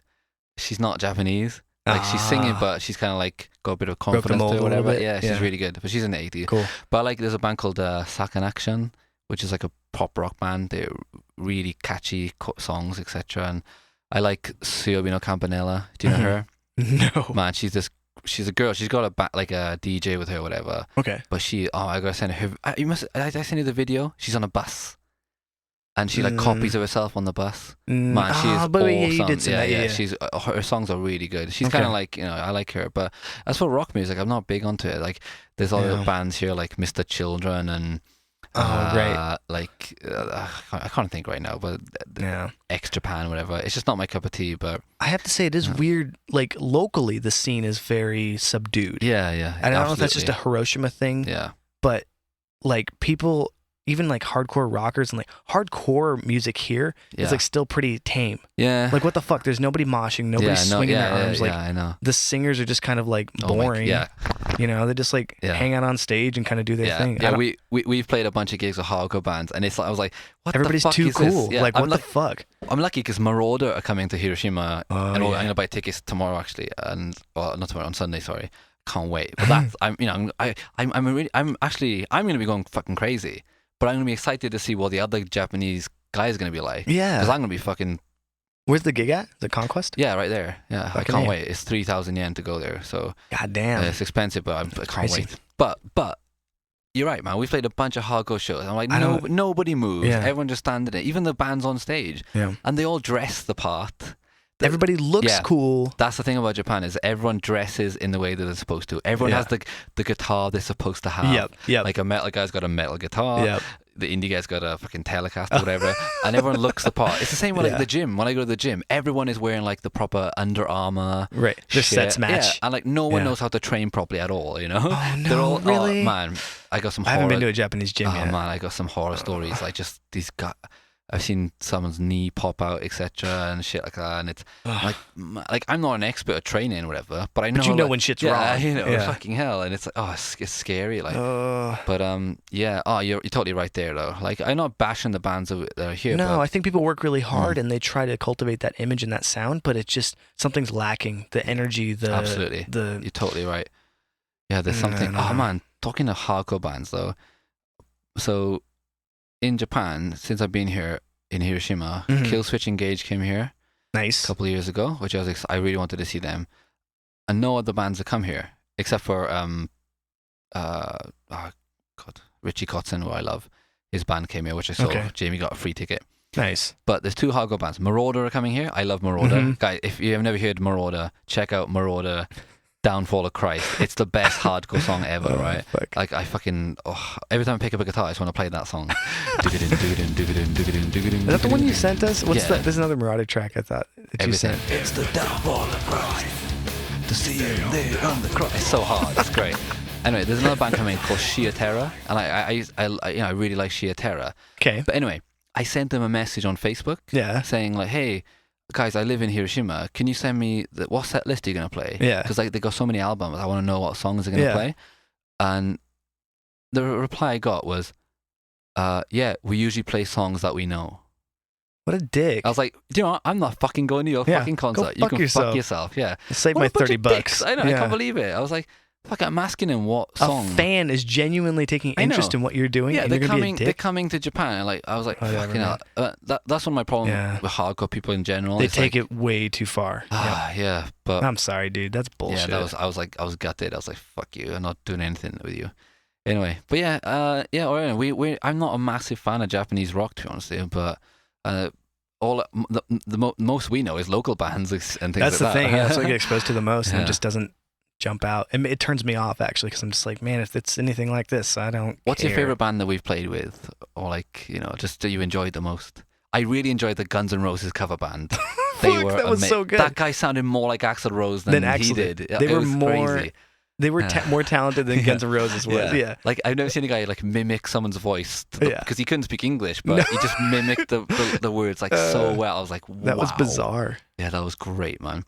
she's not Japanese. Like she's singing, but she's kind of like got a bit of confidence to it or whatever. Yeah, she's really good. But she's in the 80s. Cool. But like, there's a band called Sakan Action, which is like a pop rock band. They're really catchy songs, etc. And I like Suyobi no Campanella. Do you know her? No. Man, she's this she's a girl. She's got like a DJ with her or whatever. Okay. But I gotta send her. You must. Did I send you the video? She's on a bus, and she like copies of herself on the bus. Man, she is but awesome. yeah, you did say that, yeah. She's her songs are really good. She's kind of like, I like her. But as for rock music, I'm not big onto it. Like there's other bands here like Mr. Children and right. like I can't think right now, but X Japan, whatever. It's just not my cup of tea. But I have to say, it is weird. Like locally, the scene is very subdued. Yeah. I don't know if that's just a Hiroshima thing. Yeah. But like people, even like hardcore rockers and like hardcore music here is like still pretty tame. Yeah. Like what the fuck? There's nobody moshing, nobody swinging their arms. Like I know. the singers are just kind of like boring. You know, they just like hang out on stage and kind of do their thing. Yeah, we've played a bunch of gigs with hardcore bands, and it's like I was like, what everybody's the fuck too is cool. This? Yeah, like what the fuck? I'm lucky because Marauder are coming to Hiroshima, and I'm gonna buy tickets tomorrow actually, and not tomorrow, on Sunday. Sorry, can't wait. But that's I'm gonna be going fucking crazy. But I'm gonna be excited to see what the other Japanese guy is gonna be like. Yeah, because I'm gonna be fucking. Where's the gig at? The Conquest? Yeah, right there. Yeah, I can't wait. It's 3,000 yen to go there. So God damn, it's expensive, but I can't wait. But you're right, man. We played a bunch of hardcore shows. I'm like, nobody moves. Yeah. Everyone just standing there. Even the bands on stage. Yeah. And they all dress the part. Everybody looks cool. That's the thing about Japan is everyone dresses in the way that they're supposed to. Everyone has the guitar they're supposed to have. Yep. Like a metal guy's got a metal guitar. Yep. The indie guy's got a fucking Telecaster or whatever. And everyone looks the part. It's the same with like the gym. When I go to the gym, everyone is wearing like the proper Under Armour. Right. Just sets match. Yeah. And like no one knows how to train properly at all, you know? Oh, no, they're all, really? Oh, man, I got some horror. I haven't been to a Japanese gym yet. Oh man, I got some horror stories. Like just these guys. I've seen someone's knee pop out, etc., and shit like that. And it's like I'm not an expert at training or whatever, but I know. But you know when shit's wrong. You know, fucking hell. And it's like, it's scary. Like, but yeah. Oh, you're totally right there though. Like, I'm not bashing the bands that are here. No, I think people work really hard and they try to cultivate that image and that sound, but it's just something's lacking. The energy, absolutely. You're totally right. Yeah, there's something. Oh man, talking to hardcore bands though. So. In Japan, since I've been here in Hiroshima, Killswitch Engage came here. Nice. A couple of years ago, which I really wanted to see them. And no other bands have come here except for Richie Kotzen, who I love. His band came here, which I saw. Okay. Jamie got a free ticket. Nice. But there's two hardcore bands. Marauder are coming here. I love Marauder. Guys, if you have never heard Marauder, check out Marauder. Downfall of Christ. It's the best hardcore song ever, right? Fuck. Like I fucking every time I pick up a guitar, I just want to play that song. Is that the one you sent us? What's that? There's another Marauder track I thought that you sent. It's the downfall of Christ. To see him there on the cross. It's so hard. It's great. Anyway, there's another band coming called Shia Terra, and I really like Shia Terra. Okay. But anyway, I sent them a message on Facebook. Yeah. Saying like, hey. Guys, I live in Hiroshima. Can you send me what set list are you gonna play? Yeah. Because like they got so many albums, I want to know what songs they're gonna play. And the reply I got was, we usually play songs that we know. What a dick! I was like, you know what? I'm not fucking going to your fucking concert. You can fuck yourself. Yeah. Save my $30. I know. I can't believe it. I was like. Fuck, I'm asking him what song. A fan is genuinely taking interest in what you're doing. Yeah, and they're coming to Japan. And like I was like, fucking hell. That's one of my problems with hardcore people in general. They take it way too far. Yeah, but I'm sorry, dude. That's bullshit. Yeah, I was gutted. I was like, fuck you. I'm not doing anything with you. Anyway, but I'm not a massive fan of Japanese rock, to be honest with you, but the most we know is local bands and things like that. That's the thing. That's what I get exposed to the most, and it just doesn't jump out. It turns me off actually because I'm just like, man, if it's anything like this, I don't. What's your favorite band that we've played with, or like just that you enjoyed the most? I really enjoyed the Guns N' Roses cover band. That was so good. That guy sounded more like Axl Rose than he did. They were more. Crazy. They were more talented than Guns N' Roses was. Yeah. Like I've never seen a guy like mimic someone's voice because he couldn't speak English, but he just mimicked the words like so well. I was like, wow. That was bizarre. Yeah, that was great, man.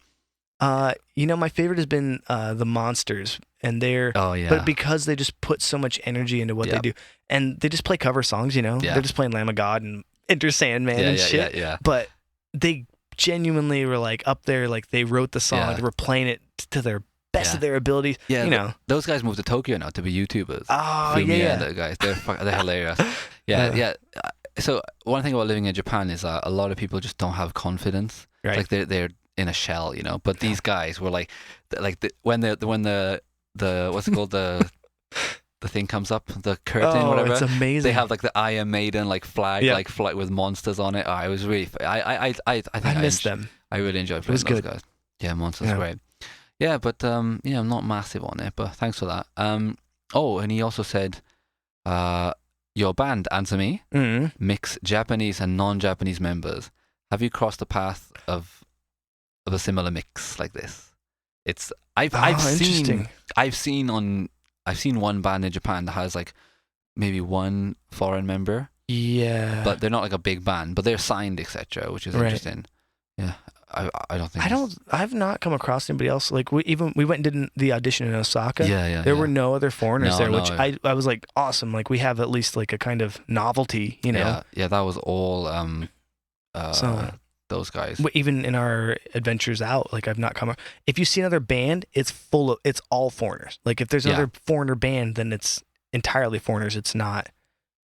My favorite has been the Monsters, and they're but because they just put so much energy into what they do, and they just play cover songs, they're just playing Lamb of God and Enter Sandman and shit. But they genuinely were like up there, like they wrote the song, they were playing it to their best of their abilities. Yeah, those guys moved to Tokyo now to be YouTubers. Oh the guys, they're hilarious. Yeah. So one thing about living in Japan is a lot of people just don't have confidence. Right. Like they're in a shell, you know. But these guys were like when the what's it called, the thing comes up, the curtain, whatever. It's amazing. They have like the Iron Maiden like flag, Yeah. like flight with monsters on it. Oh, it was really. I think I missed them. I really enjoyed playing was those good. guys. Yeah, monsters Yeah. great. Yeah, but I'm not massive on it, but thanks for that. Oh, and he also said, your band, Answer Me, Mm. mix Japanese and non-Japanese members. Have you crossed the path of a similar mix like this? I've Interesting. seen one band in Japan that has like maybe one foreign member, Yeah. but they're not like a big band, but they're signed, etc., which is Right. interesting. Yeah, I don't think I've not come across anybody else. Like we went and did the audition in Osaka. Yeah. There were no other foreigners No, there, no. which I was like, awesome. Like we have at least like a kind of novelty, you know. Yeah, that was all So- those guys. Even in our adventures out, like I've not come. If you see another band, it's all foreigners. Like if there's Yeah. another foreigner band, then it's entirely foreigners. It's not.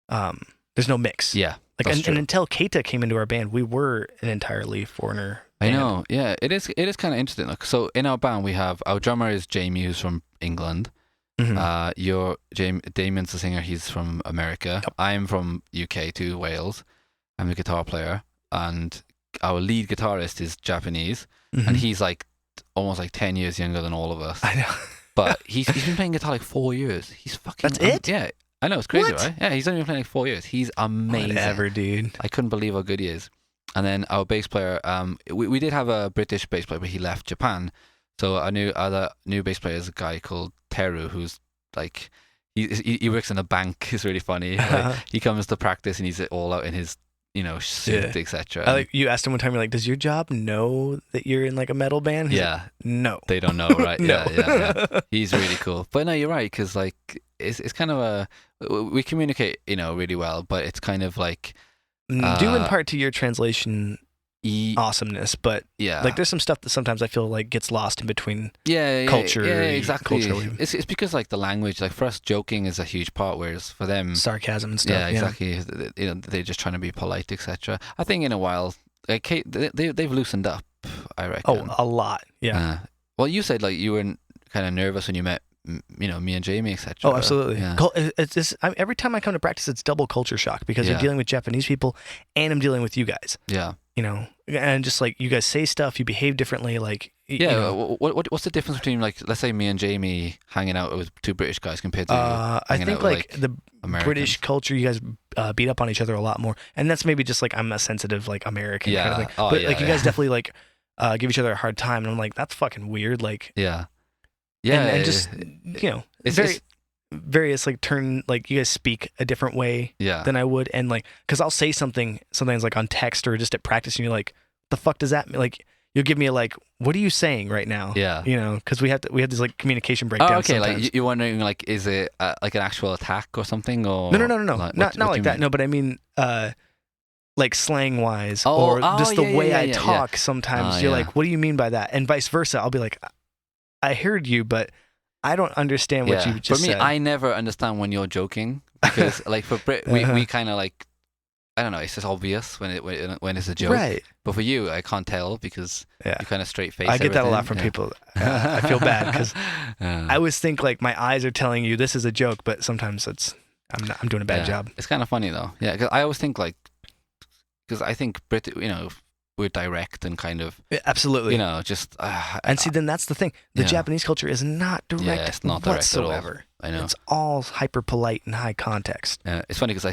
There's no mix. Yeah, Like that's and true. until Keita came into our band, we were an entirely foreigner. I band. know. Yeah, it is kind of interesting. Like, so in our band, we have our drummer is Jamie, who's from England. Mhm. Damien's the singer. He's from America. Yep. I'm from UK to Wales. I'm the guitar player, and our lead guitarist is Japanese, and Mhm. he's like almost like 10 years younger than all of us. I know. But he's been playing guitar like 4 years. He's fucking. That's it? Yeah, I know, it's crazy, What? right? Yeah, he's only been playing like 4 years. He's amazing. Whatever, dude. I couldn't believe how good he is. And then our bass player, we did have a British bass player, but he left Japan. So our other new bass player is a guy called Teru, who's like, he works in a bank. It's really funny. Like, he comes to practice and he's all out in his, suit, Yeah. etc. I like you asked him one time. You're like, "Does your job know that you're in like a metal band?" He's like, Yeah, no. they don't know, right? No. Yeah. He's really cool. But no, you're right, because like it's kind of we communicate, really well, but it's kind of like Due in part to your translation awesomeness, but yeah, like there's some stuff that sometimes I feel like gets lost in between. culture. culture- Yeah, exactly. culturally. It's because like the language, like for us, joking is a huge part, whereas for them, Sarcasm and stuff. yeah, exactly. They're just trying to be polite, etc. I think in a while, like they've loosened up. I reckon. Oh, a lot. Yeah. Well, you said like you were kind of nervous when you met, me and Jamie, etc. Oh, absolutely. Yeah. Every time I come to practice, it's double culture shock because Yeah. I'm dealing with Japanese people and I'm dealing with you guys. Yeah. And just like you guys say stuff, you behave differently. Like Yeah. What's the difference between like, let's say me and Jamie hanging out with two British guys compared to I hanging think out like with, the Americans? British culture, you guys beat up on each other a lot more, and that's maybe just like I'm a sensitive like American kind of Yeah. thing. Oh, But yeah, like you yeah. guys definitely like give each other a hard time, and I'm like that's fucking weird. Like Yeah. Yeah. and just it's various like like you guys speak a different way yeah. than I would, and like because I'll say something sometimes like on text or just at practice, and you're like, the fuck does that mean? Like you'll give me a like, what are you saying right now? Yeah. Because we have these like communication Oh, breakdowns. okay. sometimes. Like you're wondering, like, is it like an actual attack or something, or No. Like, Not what do like you that. mean? No, but I mean, like slang wise, Oh, or oh, just the yeah, way yeah, I yeah, talk. Sometimes you're yeah. like, what do you mean by that? And vice versa. I'll be like, I heard you, but I don't understand what you just For me, said. I never understand when you're joking because, like, for Brit, we kind of like, I don't know, it's just obvious when it's a joke. Right. But for you, I can't tell because Yeah. you kind of straight face. I get that a lot everything. from people. I feel bad because Yeah. I always think like my eyes are telling you this is a joke, but sometimes I'm doing a bad Yeah. job. It's kind of funny though. Yeah, because I always think like, because I think we're direct and kind of, Yeah, absolutely. just. And see, then that's the thing. The Yeah. Japanese culture is not direct it's not direct at all. whatsoever. I know. It's all hyper polite and high context. It's funny because I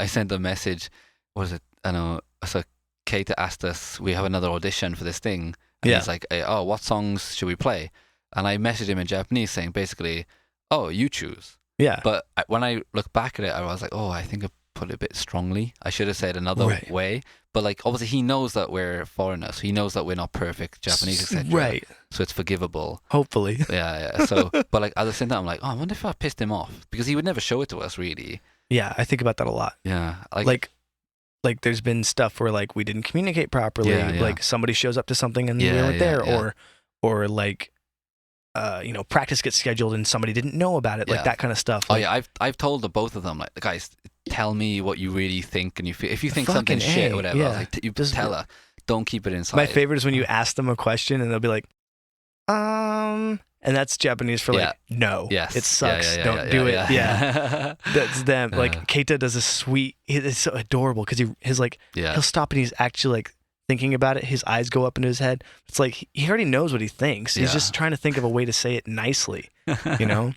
sent a message. What is it? I know. So Keita asked us, we have another audition for this thing. And Yeah. he's like, oh, what songs should we play? And I messaged him in Japanese saying basically, oh, you choose. Yeah. But when I look back at it, I was like, oh, I think I put it a bit strongly. I should have said another Right. way. But like, obviously he knows that we're foreigners. So he knows that we're not perfect Japanese, etc. Right. So it's forgivable. Hopefully. Yeah. So, but like at the same time, I'm like, oh, I wonder if I pissed him off because he would never show it to us really. Yeah, I think about that a lot. Yeah. Like there's been stuff where like we didn't communicate properly. Yeah, yeah. Like somebody shows up to something and we Yeah, weren't yeah, there, yeah. or like practice gets scheduled and somebody didn't know about it. Yeah. Like that kind of stuff. Oh Like, yeah, I've told the both of them, like, guys, tell me what you really think, and if you think something Fucking shit A, or whatever, I was yeah. like, you Just- tell her. don't keep it inside. My favorite is when you ask them a question and they'll be like, and that's Japanese for like, no, Yes. it sucks. Yeah, Don't do it. yeah. Yeah. That's them. Like Keita does a sweet, it's so adorable because he'll stop and he's actually like thinking about it. His eyes go up into his head. It's like, he already knows what he thinks. He's just trying to think of a way to say it nicely, you know?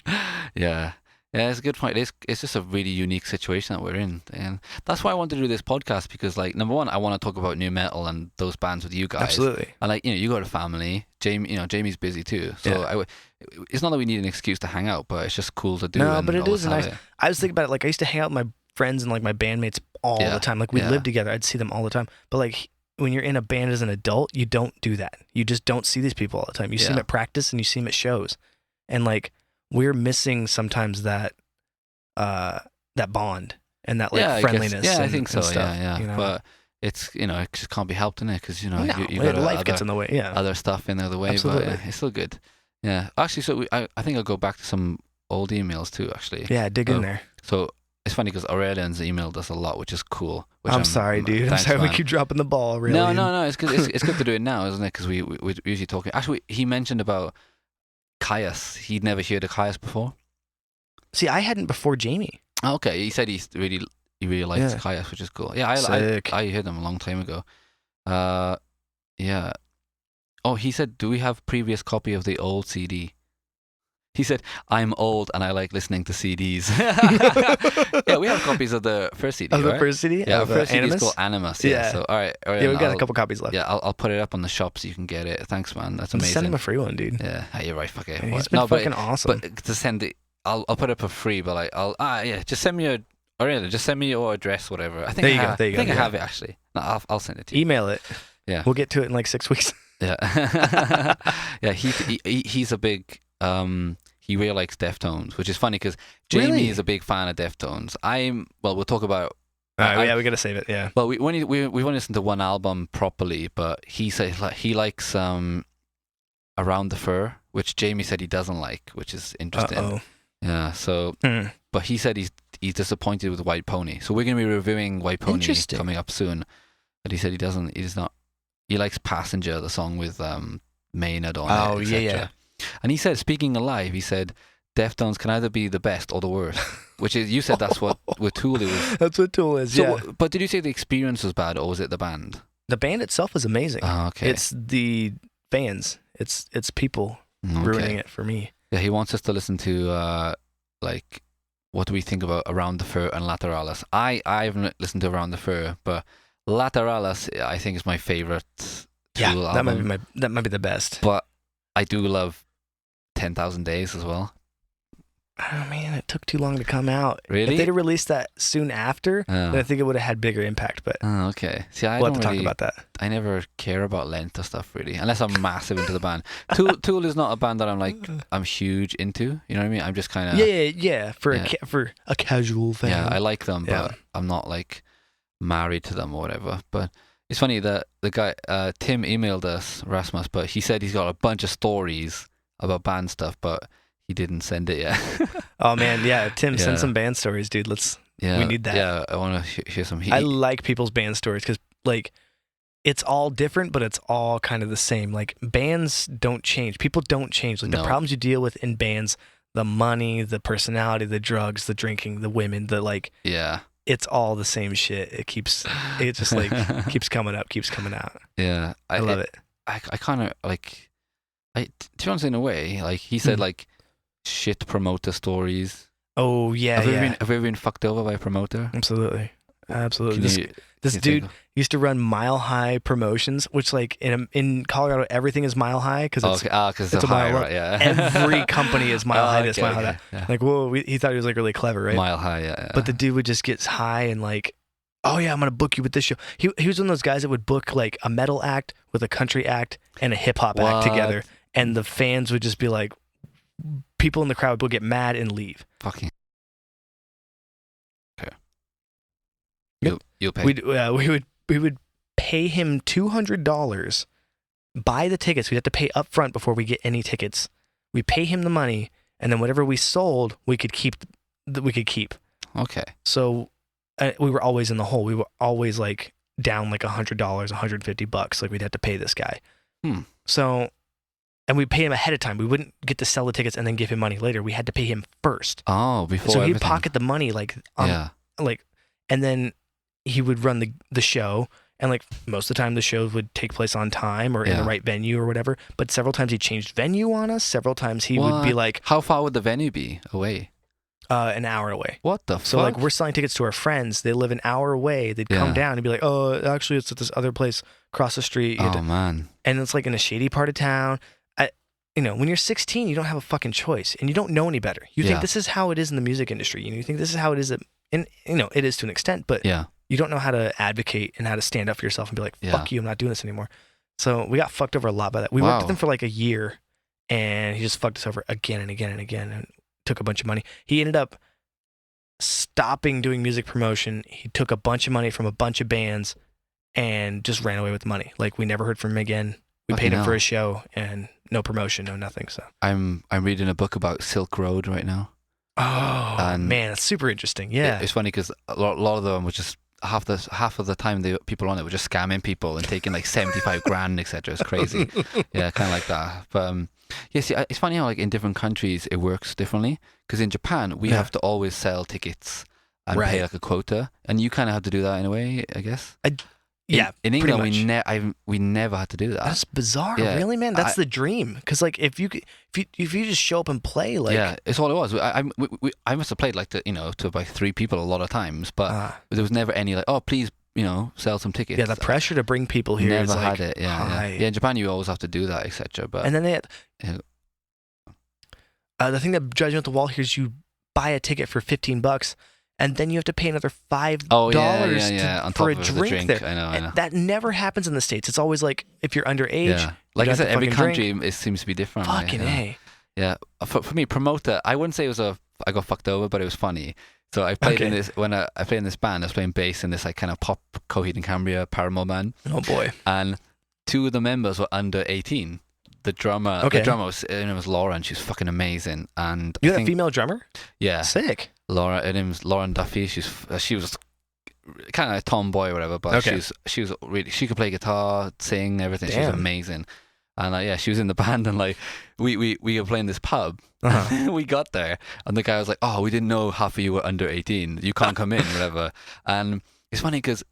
Yeah. Yeah, it's a good point. It's just a really unique situation that we're in, and that's why I wanted to do this podcast, because, like, number one, I want to talk about new metal and those bands with you guys. Absolutely. And, like, you got a family. Jamie's busy too, so it's not that we need an excuse to hang out, but it's just cool to do. No, but it is nice. I was thinking about it. Like, I used to hang out with my friends and like my bandmates all the time. Like, we lived together. I'd see them all the time. But like, when you're in a band as an adult, you don't do that. You just don't see these people all the time. You see them at practice and you see them at shows, and like, we're missing sometimes that bond and that like friendliness. I think so. Stuff, yeah. You know? But it's it just can't be helped in it, because you got life gets in the way. Yeah, other stuff in the way. Absolutely. But it's still good. Yeah, actually, so I think I'll go back to some old emails too. Actually, yeah, dig in there. So it's funny because Aurelian's emailed us a lot, which is cool. I'm sorry, dude. Thanks, I'm sorry man. we keep dropping the ball. Really? No. It's good. It's good to do it now, isn't it? Because we usually talking. Actually, he mentioned about Caius. He'd never heard of Caius before. See, I hadn't before Jamie. Oh, okay, he said he really likes Caius, which is cool. Yeah, I heard him a long time ago. Yeah. Oh, he said, do we have previous copy of the old CD? He said, I'm old and I like listening to CDs. Yeah, we have copies of the first CD. Of the first CD? Yeah, of the first CD Animus? is called Animus. Yeah. So all right. Yeah, we've got a couple copies left. Yeah, I'll put it up on the shop so you can get it. Thanks, man. That's amazing. Send him a free one, dude. Yeah, you're right. Fuck it. He's been fucking awesome. But to send it, I'll put it up for free. But like, just send me just send me your address, whatever. I think I have it actually. No, I'll send it to you. Email it. Yeah, we'll get to it in like 6 weeks. Yeah, yeah. He's a big. He really likes Deftones, which is funny because Jamie is a big fan of Deftones. We'll talk about. Yeah, we gotta save it. Yeah. Well, we've only listened to one album properly, but he said he likes Around the Fur, which Jamie said he doesn't like, which is interesting. Uh-oh. Yeah. So, but he said he's disappointed with White Pony. So we're gonna be reviewing White Pony coming up soon. But he said he likes Passenger, the song with Maynard on it. Oh yeah. And he said, speaking alive, he said, Deftones can either be the best or the worst. Which is, you said that's what Tool is. That's what Tool is, yeah. But did you say the experience was bad, or was it the band? The band itself is amazing. Oh, okay. It's the fans. It's people ruining it for me. Yeah, he wants us to listen to, what do we think about Around the Fur and Lateralis? I haven't listened to Around the Fur, but Lateralis, I think, is my favorite Tool album. That might be the best. But I do love 10,000 Days as well. Oh man, it took too long to come out. Really? If they'd have released that soon after, then I think it would have had bigger impact. But okay. See, we'll have to talk about that. I never care about length of stuff really, unless I'm massive into the band. Tool is not a band that I'm huge into. You know what I mean? I'm just kind of for a casual fan. Yeah, I like them, but I'm not like married to them or whatever. But it's funny that the guy Tim emailed us, Rasmus, but he said he's got a bunch of stories about band stuff, but he didn't send it yet. Oh man, yeah, Tim, send some band stories, dude. We need that. Yeah, I want to hear some. I like people's band stories because like it's all different, but it's all kind of the same. Like bands don't change. People don't change. Like the problems you deal with in bands, the money, the personality, the drugs, the drinking, the women, it's all the same shit. It just like keeps coming up, keeps coming out. Yeah, I love it. I kind of like. To be honest, in a way, like he said, like shit promoter stories. Oh yeah, have you ever been fucked over by a promoter? Absolutely. This dude used to run Mile High promotions, which like in Colorado everything is Mile High because it's a mile high, right? Yeah. Every company is Mile High this, Mile High that. Yeah. Like whoa, he thought he was like really clever, right? Mile High, yeah. But the dude would just get high and like, oh yeah, I'm gonna book you with this show. He was one of those guys that would book like a metal act with a country act and a hip hop act together, and the fans would just be like, people in the crowd would get mad and leave. Fucking. You'll pay. We would pay him $200, buy the tickets. We'd have to pay up front before we get any tickets. We pay him the money, and then whatever we sold, we could keep. Okay. So we were always in the hole. We were always like down like $100, $150. Like we'd have to pay this guy. Hmm. So, and we pay him ahead of time. We wouldn't get to sell the tickets and then give him money later. We had to pay him first. Oh, before So he'd everything. pocket the money like Yeah. like, and then he would run the show. And like most of the time the show would take place on time or in the Yeah. right venue or whatever. But several times he changed venue on us. Several times he would be What? like How far would the venue be away? an hour away. What the So fuck? like we're selling tickets to our friends. They live an hour away. They'd come Yeah. down and be like, oh, actually it's at this other place across the street. Oh man. And it's like in a shady part of town. When you're 16, you don't have a fucking choice and you don't know any better. You Yeah. think this is how it is in the music industry. You think this is how it is. And it is to an extent, but Yeah. you don't know how to advocate and how to stand up for yourself and be like, Yeah. fuck you, I'm not doing this anymore. So we got fucked over a lot by that. We worked with Wow. him for like a year and he just fucked us over again and again and again and took a bunch of money. He ended up stopping doing music promotion. He took a bunch of money from a bunch of bands and just ran away with the money. Like we never heard from him again. We Fucking paid him for hell. a show and no promotion, no nothing. So I'm reading a book about Silk Road right now. oh And man, that's super interesting. Yeah. It's funny because a lot of them was just half of the time the people on it were just scamming people and taking like 75 grand, etc. It's crazy. Yeah, kind of like that. But yeah, see, it's funny how like in different countries it works differently. Because in Japan we Yeah. have to always sell tickets and Right. pay like a quota, and you kind of have to do that in a way, I guess. Yeah, In pretty England much. we never had to do that. That's bizarre, Yeah, really, man. That's I- the dream. Because like if you just show up and play, like yeah, it's all it was. I must have played like to about 3 people a lot of times, but there was never any like, oh please, sell some tickets. yeah, the pressure to bring people here Never is like had it. Yeah, high. yeah. In Japan you always have to do that, etc. But And then they had, Yeah. the thing that drives me up the wall here is you buy a ticket for $15, and then you have to pay another $5 oh yeah, on top for a of the drink drink. there. I know. And that never happens in the States. It's always like if you're underage, Yeah, like I have said, to every fucking drink. country it seems to be different. like, fucking yeah. A. Yeah, for me, promoter. I wouldn't say I got fucked over, but it was funny. So I played in Okay. this when I played in this band. I was playing bass in this like kind of pop Coheed and Cambria Paramore band, Oh boy. and 2 of the members were under 18. The drummer, Okay. her name was Laura, and she's fucking amazing. And You I had a think, female drummer? yeah, Sick. Laura. Her name's Lauren Duffy. She was kind of a tomboy or whatever, but Okay. she was really, she could play guitar, sing, everything. She was Damn. amazing. And yeah, she was in the band, and like we were playing this pub. Uh-huh. We got there, and the guy was like, "Oh, we didn't know half of you were under 18. You can't come in, whatever." And it's funny because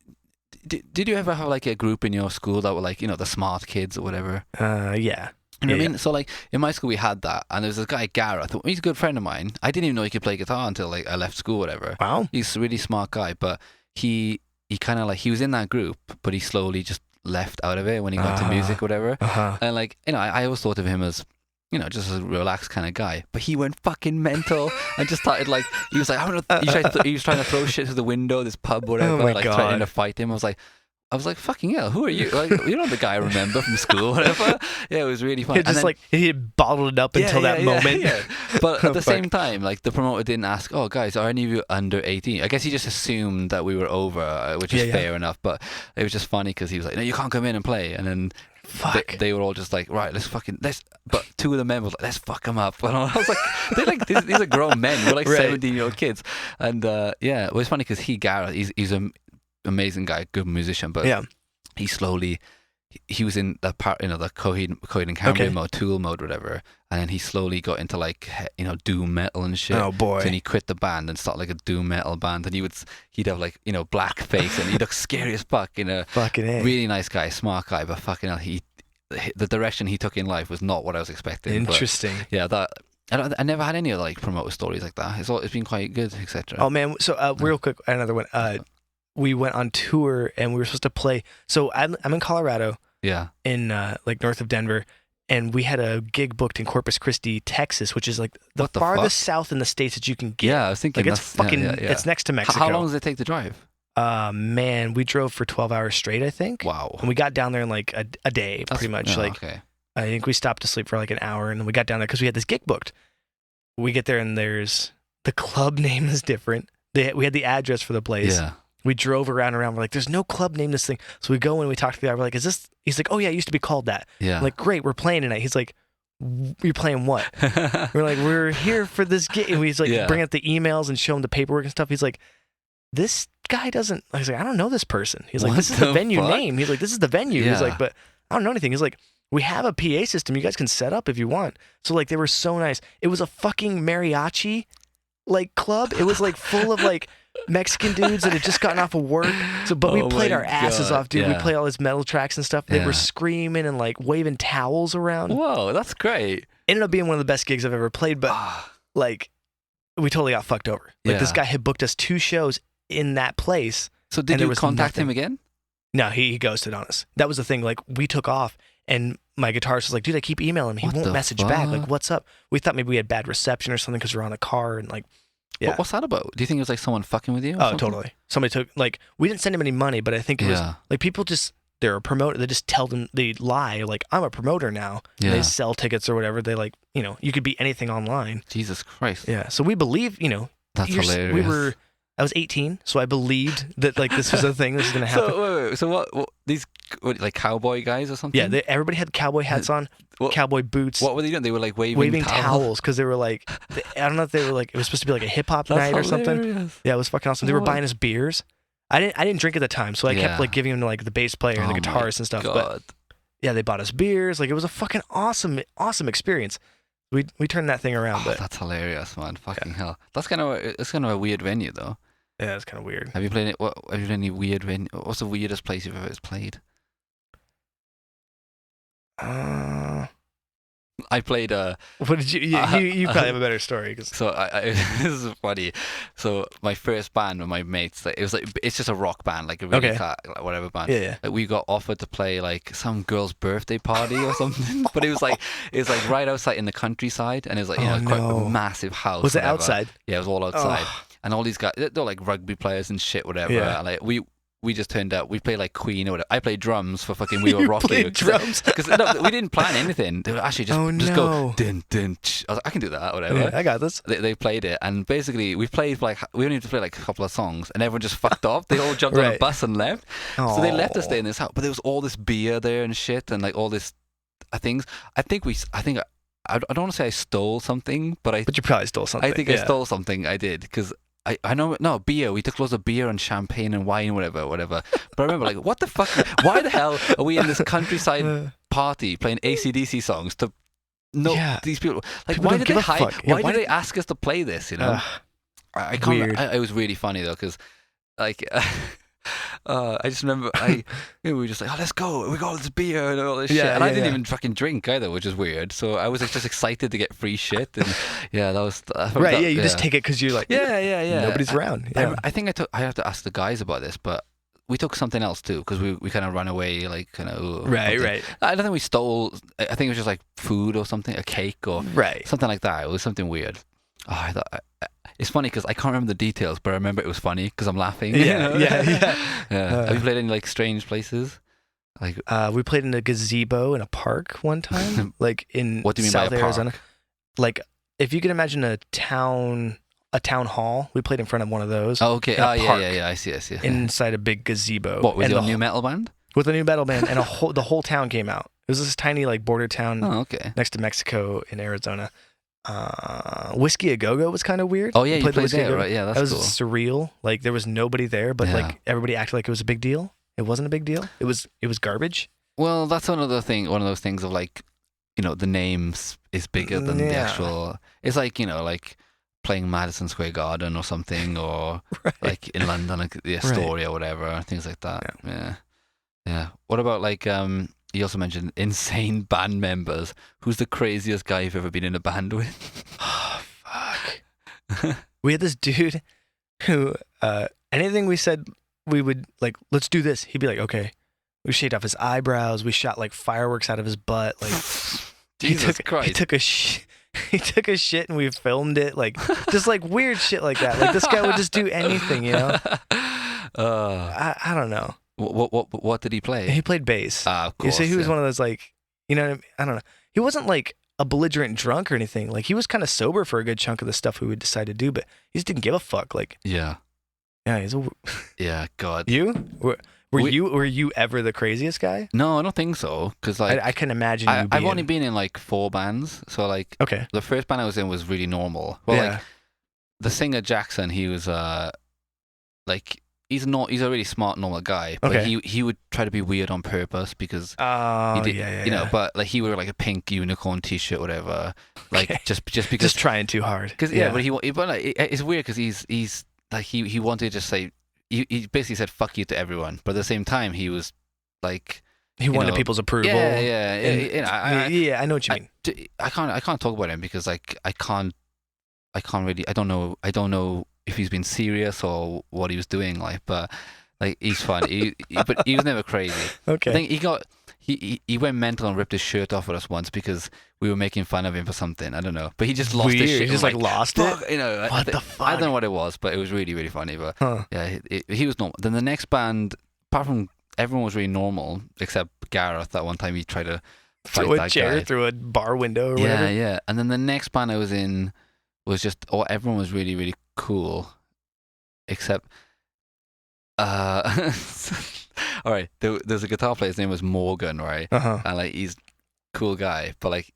did you ever have like a group in your school that were like the smart kids or whatever? Yeah. You know Yeah, what I mean? So like in my school we had that, and there was this guy Gareth. He's a good friend of mine. I didn't even know he could play guitar until like I left school, whatever. Wow. He's a really smart guy, but he kind of like he was in that group, but he slowly just left out of it when he got to music, whatever. Uh-huh. And like I always thought of him as just a relaxed kind of guy, but he went fucking mental and just started like he was like he was trying to throw shit through the window of this pub, whatever, Oh my like God. threatening to fight him. I was like, fucking hell, who are you? Like, you're not the guy I remember from school, whatever. Yeah, it was really fun. He just he had bottled it up until that moment. Yeah. But at the Fuck. same time, like the promoter didn't ask, "Oh, guys, are any of you under 18?" I guess he just assumed that we were over, which is Yeah. fair enough. But it was just funny because he was like, "No, you can't come in and play." And then Fuck. they were all just like, "Right, let's." But 2 of the men were like, "Let's fuck them up." And I was like, "They're like these are grown men. We're like Right. 17-year-old kids." And yeah, it was funny because Gareth, he's an amazing guy, good musician, but Yeah. he slowly he was in the part the Coheed and Cambria Okay. mode, Tool mode, whatever, and then he slowly got into like doom metal and shit. Oh boy. So then he quit the band and started like a doom metal band, and he'd have like black face and he'd look scary as fuck. Fucking A. Really nice guy, smart guy, but fucking hell, the direction he took in life was not what I was expecting. Interesting. But yeah, I never had any other like promoter stories like that. It's been quite good, etc. Oh man. So real quick, another one. We went on tour and we were supposed to play. So I'm in Colorado, Yeah. in like north of Denver, and we had a gig booked in Corpus Christi, Texas, which is like the What the farthest fuck? south in the states that you can get. Yeah, I was thinking Like it's that's- fucking. yeah, yeah. It's next to Mexico. How long does it take to drive? Man, we drove for 12 hours straight, I think. Wow. And we got down there in like a day, That's- pretty much. yeah, Like okay. I think we stopped to sleep for like an hour, and then we got down there because we had this gig booked. We get there and there's the club name is different. We had the address for the place. Yeah. We drove around. We're like, there's no club name this thing. So we go and we talk to the guy. We're like, is this? He's like, oh yeah, it used to be called that. Yeah. I'm like, great, we're playing tonight. He's like, you're playing what? We're like, we're here for this gig. And we like Yeah. bring up the emails and show him the paperwork and stuff. He's like, this guy doesn't. I was like, I don't know this person. He's like, What this is the the venue fuck? name. He's like, this is the venue. He's Yeah. like, but I don't know anything. He's like, we have a PA system. You guys can set up if you want. So like, they were so nice. It was a fucking mariachi like club. It was like full of like Mexican dudes that had just gotten off of work. So, but we Oh played my our asses God, off, dude. We yeah. played all these metal tracks and stuff. They Yeah. were screaming and like waving towels around. Whoa, that's great. Ended up being one of the best gigs I've ever played, but like, we totally got fucked over. Like this Yeah. guy had booked us 2 shows in that place. So did And there you was contact nothing. him again? No, he ghosted on us. That was the thing. Like we took off, and my guitarist was like, "Dude, I keep emailing him. He What won't the message back. Like, fuck? what's up?" We thought maybe we had bad reception or something because we're on a car and like, yeah. What's that about? Do you think it was like someone fucking with you? or Oh, something? totally. Somebody took like we didn't send him any money, but I think it was Yeah. like people just they're a promoter. They just tell them they lie like I'm a promoter now. And Yeah. they sell tickets or whatever. They like you could be anything online. Jesus Christ. Yeah. So we believe That's hilarious. we were. I was 18, so I believed that like this was a thing. This was gonna happen. So, so what these like cowboy guys or something? Yeah, everybody had cowboy hats on, What- cowboy boots, What were they doing? They were like waving towels because they were like, I don't know if they were like, it was supposed to be like a hip hop That's night or something. hilarious. Yeah, it was fucking awesome. They were What? buying us beers. I didn't drink at the time, so I kept Yeah. like giving them to like the bass player and Oh the my guitarist and stuff. But God. yeah, they bought us beers. Like it was a fucking awesome experience. We turned that thing around, Oh, but that's hilarious, man. Fucking hell. It's kind of a weird venue though. yeah, it's kind of weird. Have you played it? Have you played any weird venue? What's the weirdest place you've ever played? I played What did you probably have a better story 'cause- So this is funny. So my first band with my mates, like, it's just a rock band, like a really Okay. like, whatever band. yeah. Like we got offered to play like some girl's birthday party or something, but it was like right outside in the countryside, and it was like Oh, quite no. a massive house. Was it whatever. outside? Yeah, it was all outside, Oh. and all these guys, they're like rugby players and shit, whatever. Yeah. And, like we just turned out. We played like Queen or whatever. I played drums for fucking We Were You Rocky. played drums? because no, we didn't plan anything. They would actually just Oh, just no. go dun dun. I was like, I can do that, whatever. Yeah, I got this. They played it, and basically we played for like we only had to play like a couple of songs, and everyone just fucked off. They all jumped on a Right. bus and left. So they left us Aw. there in this house, but there was all this beer there and shit, and like all this things. I think I don't want to say I stole something, but But you probably stole something. I think yeah. I stole something. I did because. I know, no, beer. We took loads of beer and champagne and wine, whatever. But I remember, like, what the fuck? Why the hell are we in this countryside party playing AC/DC songs to Yeah. these people? Like, People why don't did give they a hire? fuck. Yeah, Why why did did- they ask us to play this? You know, I can't. weird. It was really funny though, because like. I just remember we were just like, oh, let's go. We got all this beer and all this shit. Yeah, And I yeah, didn't yeah. even fucking drink either, which is weird. So I was like, just excited to get free shit. And yeah, that was. Right, yeah, you just take it because you're like, Yeah. nobody's around. Yeah. I think I have to ask the guys about this, but we took something else too, because we kind of ran away, like kind of. Right. I don't think we stole. I think it was just like food or something, a cake or Right. something like that. It was something weird. Oh, I thought. It's funny because I can't remember the details, but I remember it was funny because I'm laughing. you Yeah, know? yeah. Have you played any like strange places? Like, We played in a gazebo in a park one time, like in what do you mean by South a park? Arizona. Like, if you can imagine a town hall, we played in front of one of those Oh, okay. in a Oh, park. yeah. I see. inside a big gazebo. What was and it? A the new metal band? with a new metal band, and the whole town came out. It was this tiny like border town Oh, okay. next to Mexico in Arizona. Whiskey A Go Go was kind of weird. Oh yeah, you the played Whiskey A there, Go-Go. right? Yeah, That that's was cool. surreal. Like there was nobody there, but Yeah. like everybody acted like it was a big deal. It wasn't a big deal. It was garbage. Well, that's one of those things of like, the names is bigger than the Yeah. actual. It's like like playing Madison Square Garden or something, or Right. like in London, like the Astoria or whatever, things like that. Yeah. What about like you also mentioned insane band members. Who's the craziest guy you've ever been in a band with? Oh, fuck. We had this dude who anything we said we would like, let's do this. He'd be like, okay. We shaved off his eyebrows. We shot like fireworks out of his butt. Like Jesus he Christ. took a he took a shit and we filmed it. Like just like weird shit like that. Like this guy would just do anything, you know. I don't know. What did he play? He played bass. Of You course. see, he was yeah. one of those like, you know what I mean? I don't know. He wasn't like a belligerent drunk or anything. Like he was kind of sober for a good chunk of the stuff we would decide to do, but he just didn't give a fuck. Like, Yeah. yeah, he's a. Yeah. God. You were you ever the craziest guy? No, I don't think so. Because like I can imagine you. I've only been in like 4 bands, so like okay. the first band I was in was really normal. Well, Yeah. like the singer Jackson, he was like he's a really smart normal guy, but Okay. he would try to be weird on purpose because Oh, he did, yeah. you know. But like he wore like a pink unicorn T-shirt, whatever. Like Okay. just because Just trying too hard. Because but like, it's weird because he's like he wanted to just say he basically said fuck you to everyone, but at the same time he was like He wanted know, people's approval. yeah. And, You know, I know what you mean. I can't talk about him because like I can't really I don't know if he's been serious or what he was doing like, but like he's fun. But he was never crazy. Okay. I think he went mental and ripped his shirt off at us once because we were making fun of him for something. I don't know, but he just lost his Weird. shit. He just and, like lost fuck, it. you know. What the fuck? I don't know what it was, but it was really really funny. But Huh. yeah, he was normal. Then the next band, apart from everyone was really normal except Gareth. That one time he tried to fight Through a that chair guy. through a bar window or Yeah, whatever. yeah. And then the next band I was in was just everyone was really really cool, except all right. There's a guitar player. His name was Morgan, right? Uh-huh. And like he's a cool guy, but like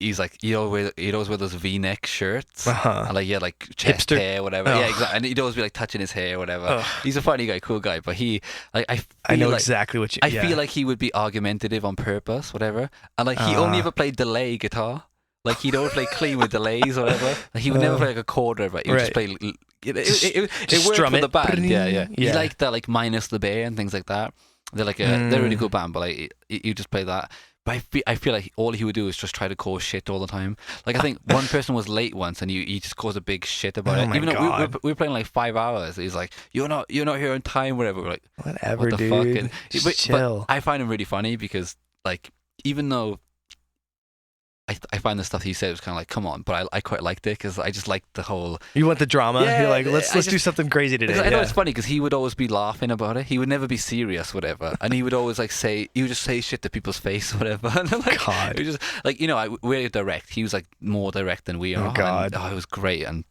he's like he'd always wear those V-neck shirts. Uh-huh. And like he had like chest Hipster. hair, whatever. Oh. Yeah, exactly. And he'd always be like touching his hair, whatever. Ugh. He's a funny guy, cool guy, but he like I know like, exactly what you. I yeah. feel like he would be argumentative on purpose, whatever. And like he only ever played delay guitar. Like he'd always play clean with delays or whatever. Like he would never play like a chord or whatever. He would just play. It Just worked strum for the it. band. Yeah. He Yeah. liked that like minus the bay and things like that. They're like they're a really good band, but like you just play that. But I feel like all he would do is just try to cause shit all the time. Like I think one person was late once and he just caused a big shit about Oh it. my Even though God. we were playing like 5 hours. He's like, you're not here on time, whatever. We're like, Whatever, what the dude. fuck? And, Just but chill. I find him really funny because like even though I find the stuff he said was kind of like, come on, but I quite liked it because I just liked the whole. You want the drama? Yeah, You're like, let's I do just- something crazy today. I know Yeah. it's funny because he would always be laughing about it. He would never be serious, whatever, and he would always like he would just say shit to people's face, whatever. And like, God. it was just like we're direct. He was like more direct than we are. Oh, God. And, it was great. And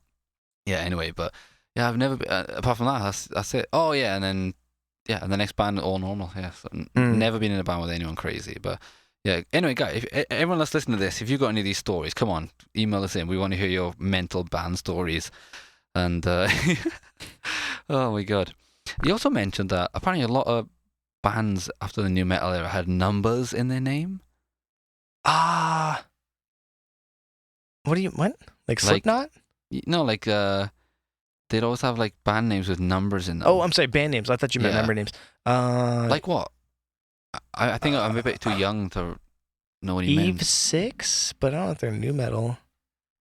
yeah, anyway, but yeah, I've never been, apart from that, that's it. Oh yeah, and then and the next band all normal. Yeah, so never been in a band with anyone crazy, but. Yeah. Anyway, guys, if everyone that's listening to this, if you've got any of these stories, come on, email us in. We want to hear your mental band stories. And oh my god, you also mentioned that apparently a lot of bands after the new metal era had numbers in their name. What? Like Like- Slipknot? No, like they'd always have like band names with numbers in them. Oh, I'm sorry, band names. I thought you meant Yeah. member names. Like what? I think I'm a bit too young to know what he Eve meant. 6, but I don't know if they're new metal.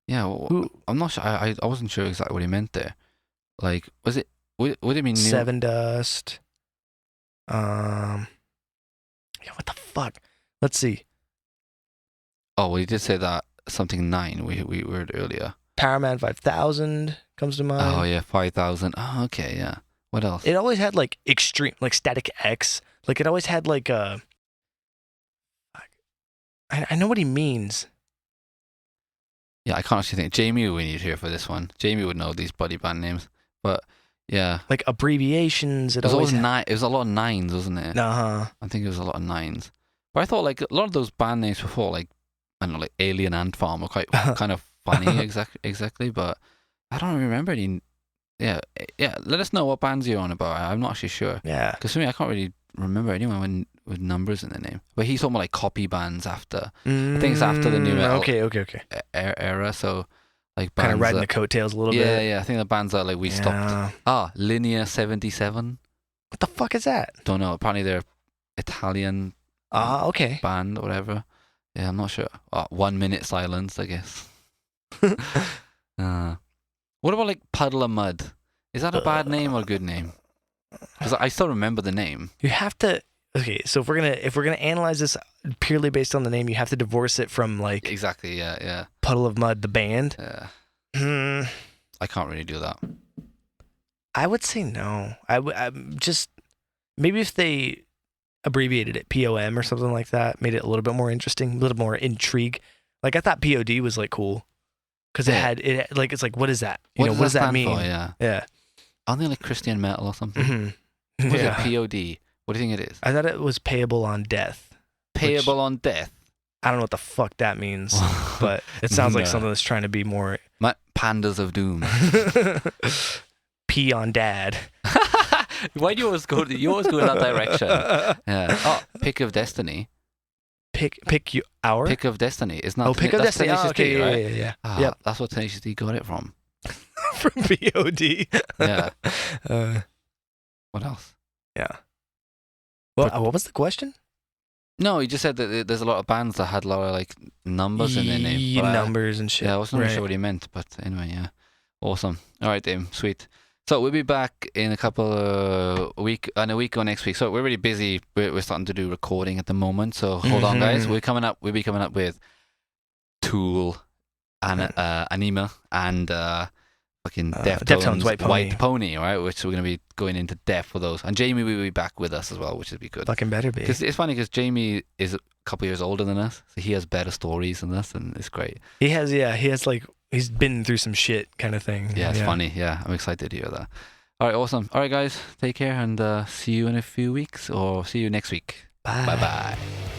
Yeah, well, Who? I'm not sure. I wasn't sure exactly what he meant there. Like, was it? Would it mean new? Seven Dust. Yeah, what the fuck? Let's see. Oh, well, he did say that something 9. We heard earlier. Paraman 5000 comes to mind. Oh yeah, 5,000. Oh, okay, yeah. What else? It always had like extreme, like Static X. Like it always had like a. I know what he means. Yeah, I can't actually think. Jamie, we need here for this one. Jamie would know these bloody band names, but yeah, Like abbreviations. It it was always. always 9. It was a lot of 9s, wasn't it? Uh-huh. I think it was a lot of 9s. But I thought like a lot of those band names before, like I don't know, like Alien Ant Farm, were quite kind of funny, exactly. But I don't remember any. Yeah. Let us know what bands you're on about. I'm not actually sure. Yeah. Because for me, I can't really remember anyone with numbers in their name. But he's talking about like copy bands after I think it's after the new metal. Okay. Era. So like bands Kind of riding that, the coattails a little yeah, bit. yeah. I think the bands that like we stopped. Yeah. Linear 77. What the fuck is that? Don't know. Apparently they're Italian Okay. band or whatever. Yeah, I'm not sure. 1 Minute Silence, I guess. What about like Puddle of Mud? Is that a bad name or a good name? Because I still remember the name. You have to. Okay, so if we're gonna analyze this purely based on the name, you have to divorce it from like Exactly. Yeah. Puddle of Mud, the band. I can't really do that. I would say no. I'm just maybe if they abbreviated it POM or something like that, made it a little bit more interesting, a little more intrigue. Like I thought POD was like cool because Yeah. it had like it's like what is that? You know, what does that stand mean? for? Yeah. Yeah. Aren't they like Christian metal or something? Mhm. What is it? Yeah. POD. What do you think it is? I thought it was payable on death. Payable on death. I don't know what the fuck that means, but it sounds like No. something that's trying to be more Pandas of Doom. pee on dad. Why do you always go? You always go in that direction. Yeah. Oh, Pick of Destiny. Pick our Pick of Destiny. It's not. Pick of that's Destiny. Tenacious Okay, D, right? yeah. Ah, Yep. That's what Tenacious D got it from. From VOD. Yeah. What else? Yeah. Well, what was the question? No, you just said that there's a lot of bands that had a lot of like numbers in their name. But, Numbers and shit. yeah, I wasn't really Right. sure what he meant, but anyway, yeah, awesome. All right, Dave, sweet. So we'll be back in a couple of a week or next week. So we're really busy. We're starting to do recording at the moment. So hold on, guys. We'll be coming up with Tool, and Anima, and fucking Deftones' White Pony, all right? Which we're gonna be going into depth for those. And Jamie will be back with us as well, which would be good. Fucking better be. Because it's funny because Jamie is a couple years older than us, so he has better stories than us, and it's great. He has like he's been through some shit kind of thing. Yeah, it's funny. Yeah, I'm excited to hear that. All right, awesome. All right, guys, take care and see you in a few weeks or see you next week. Bye. Bye-bye.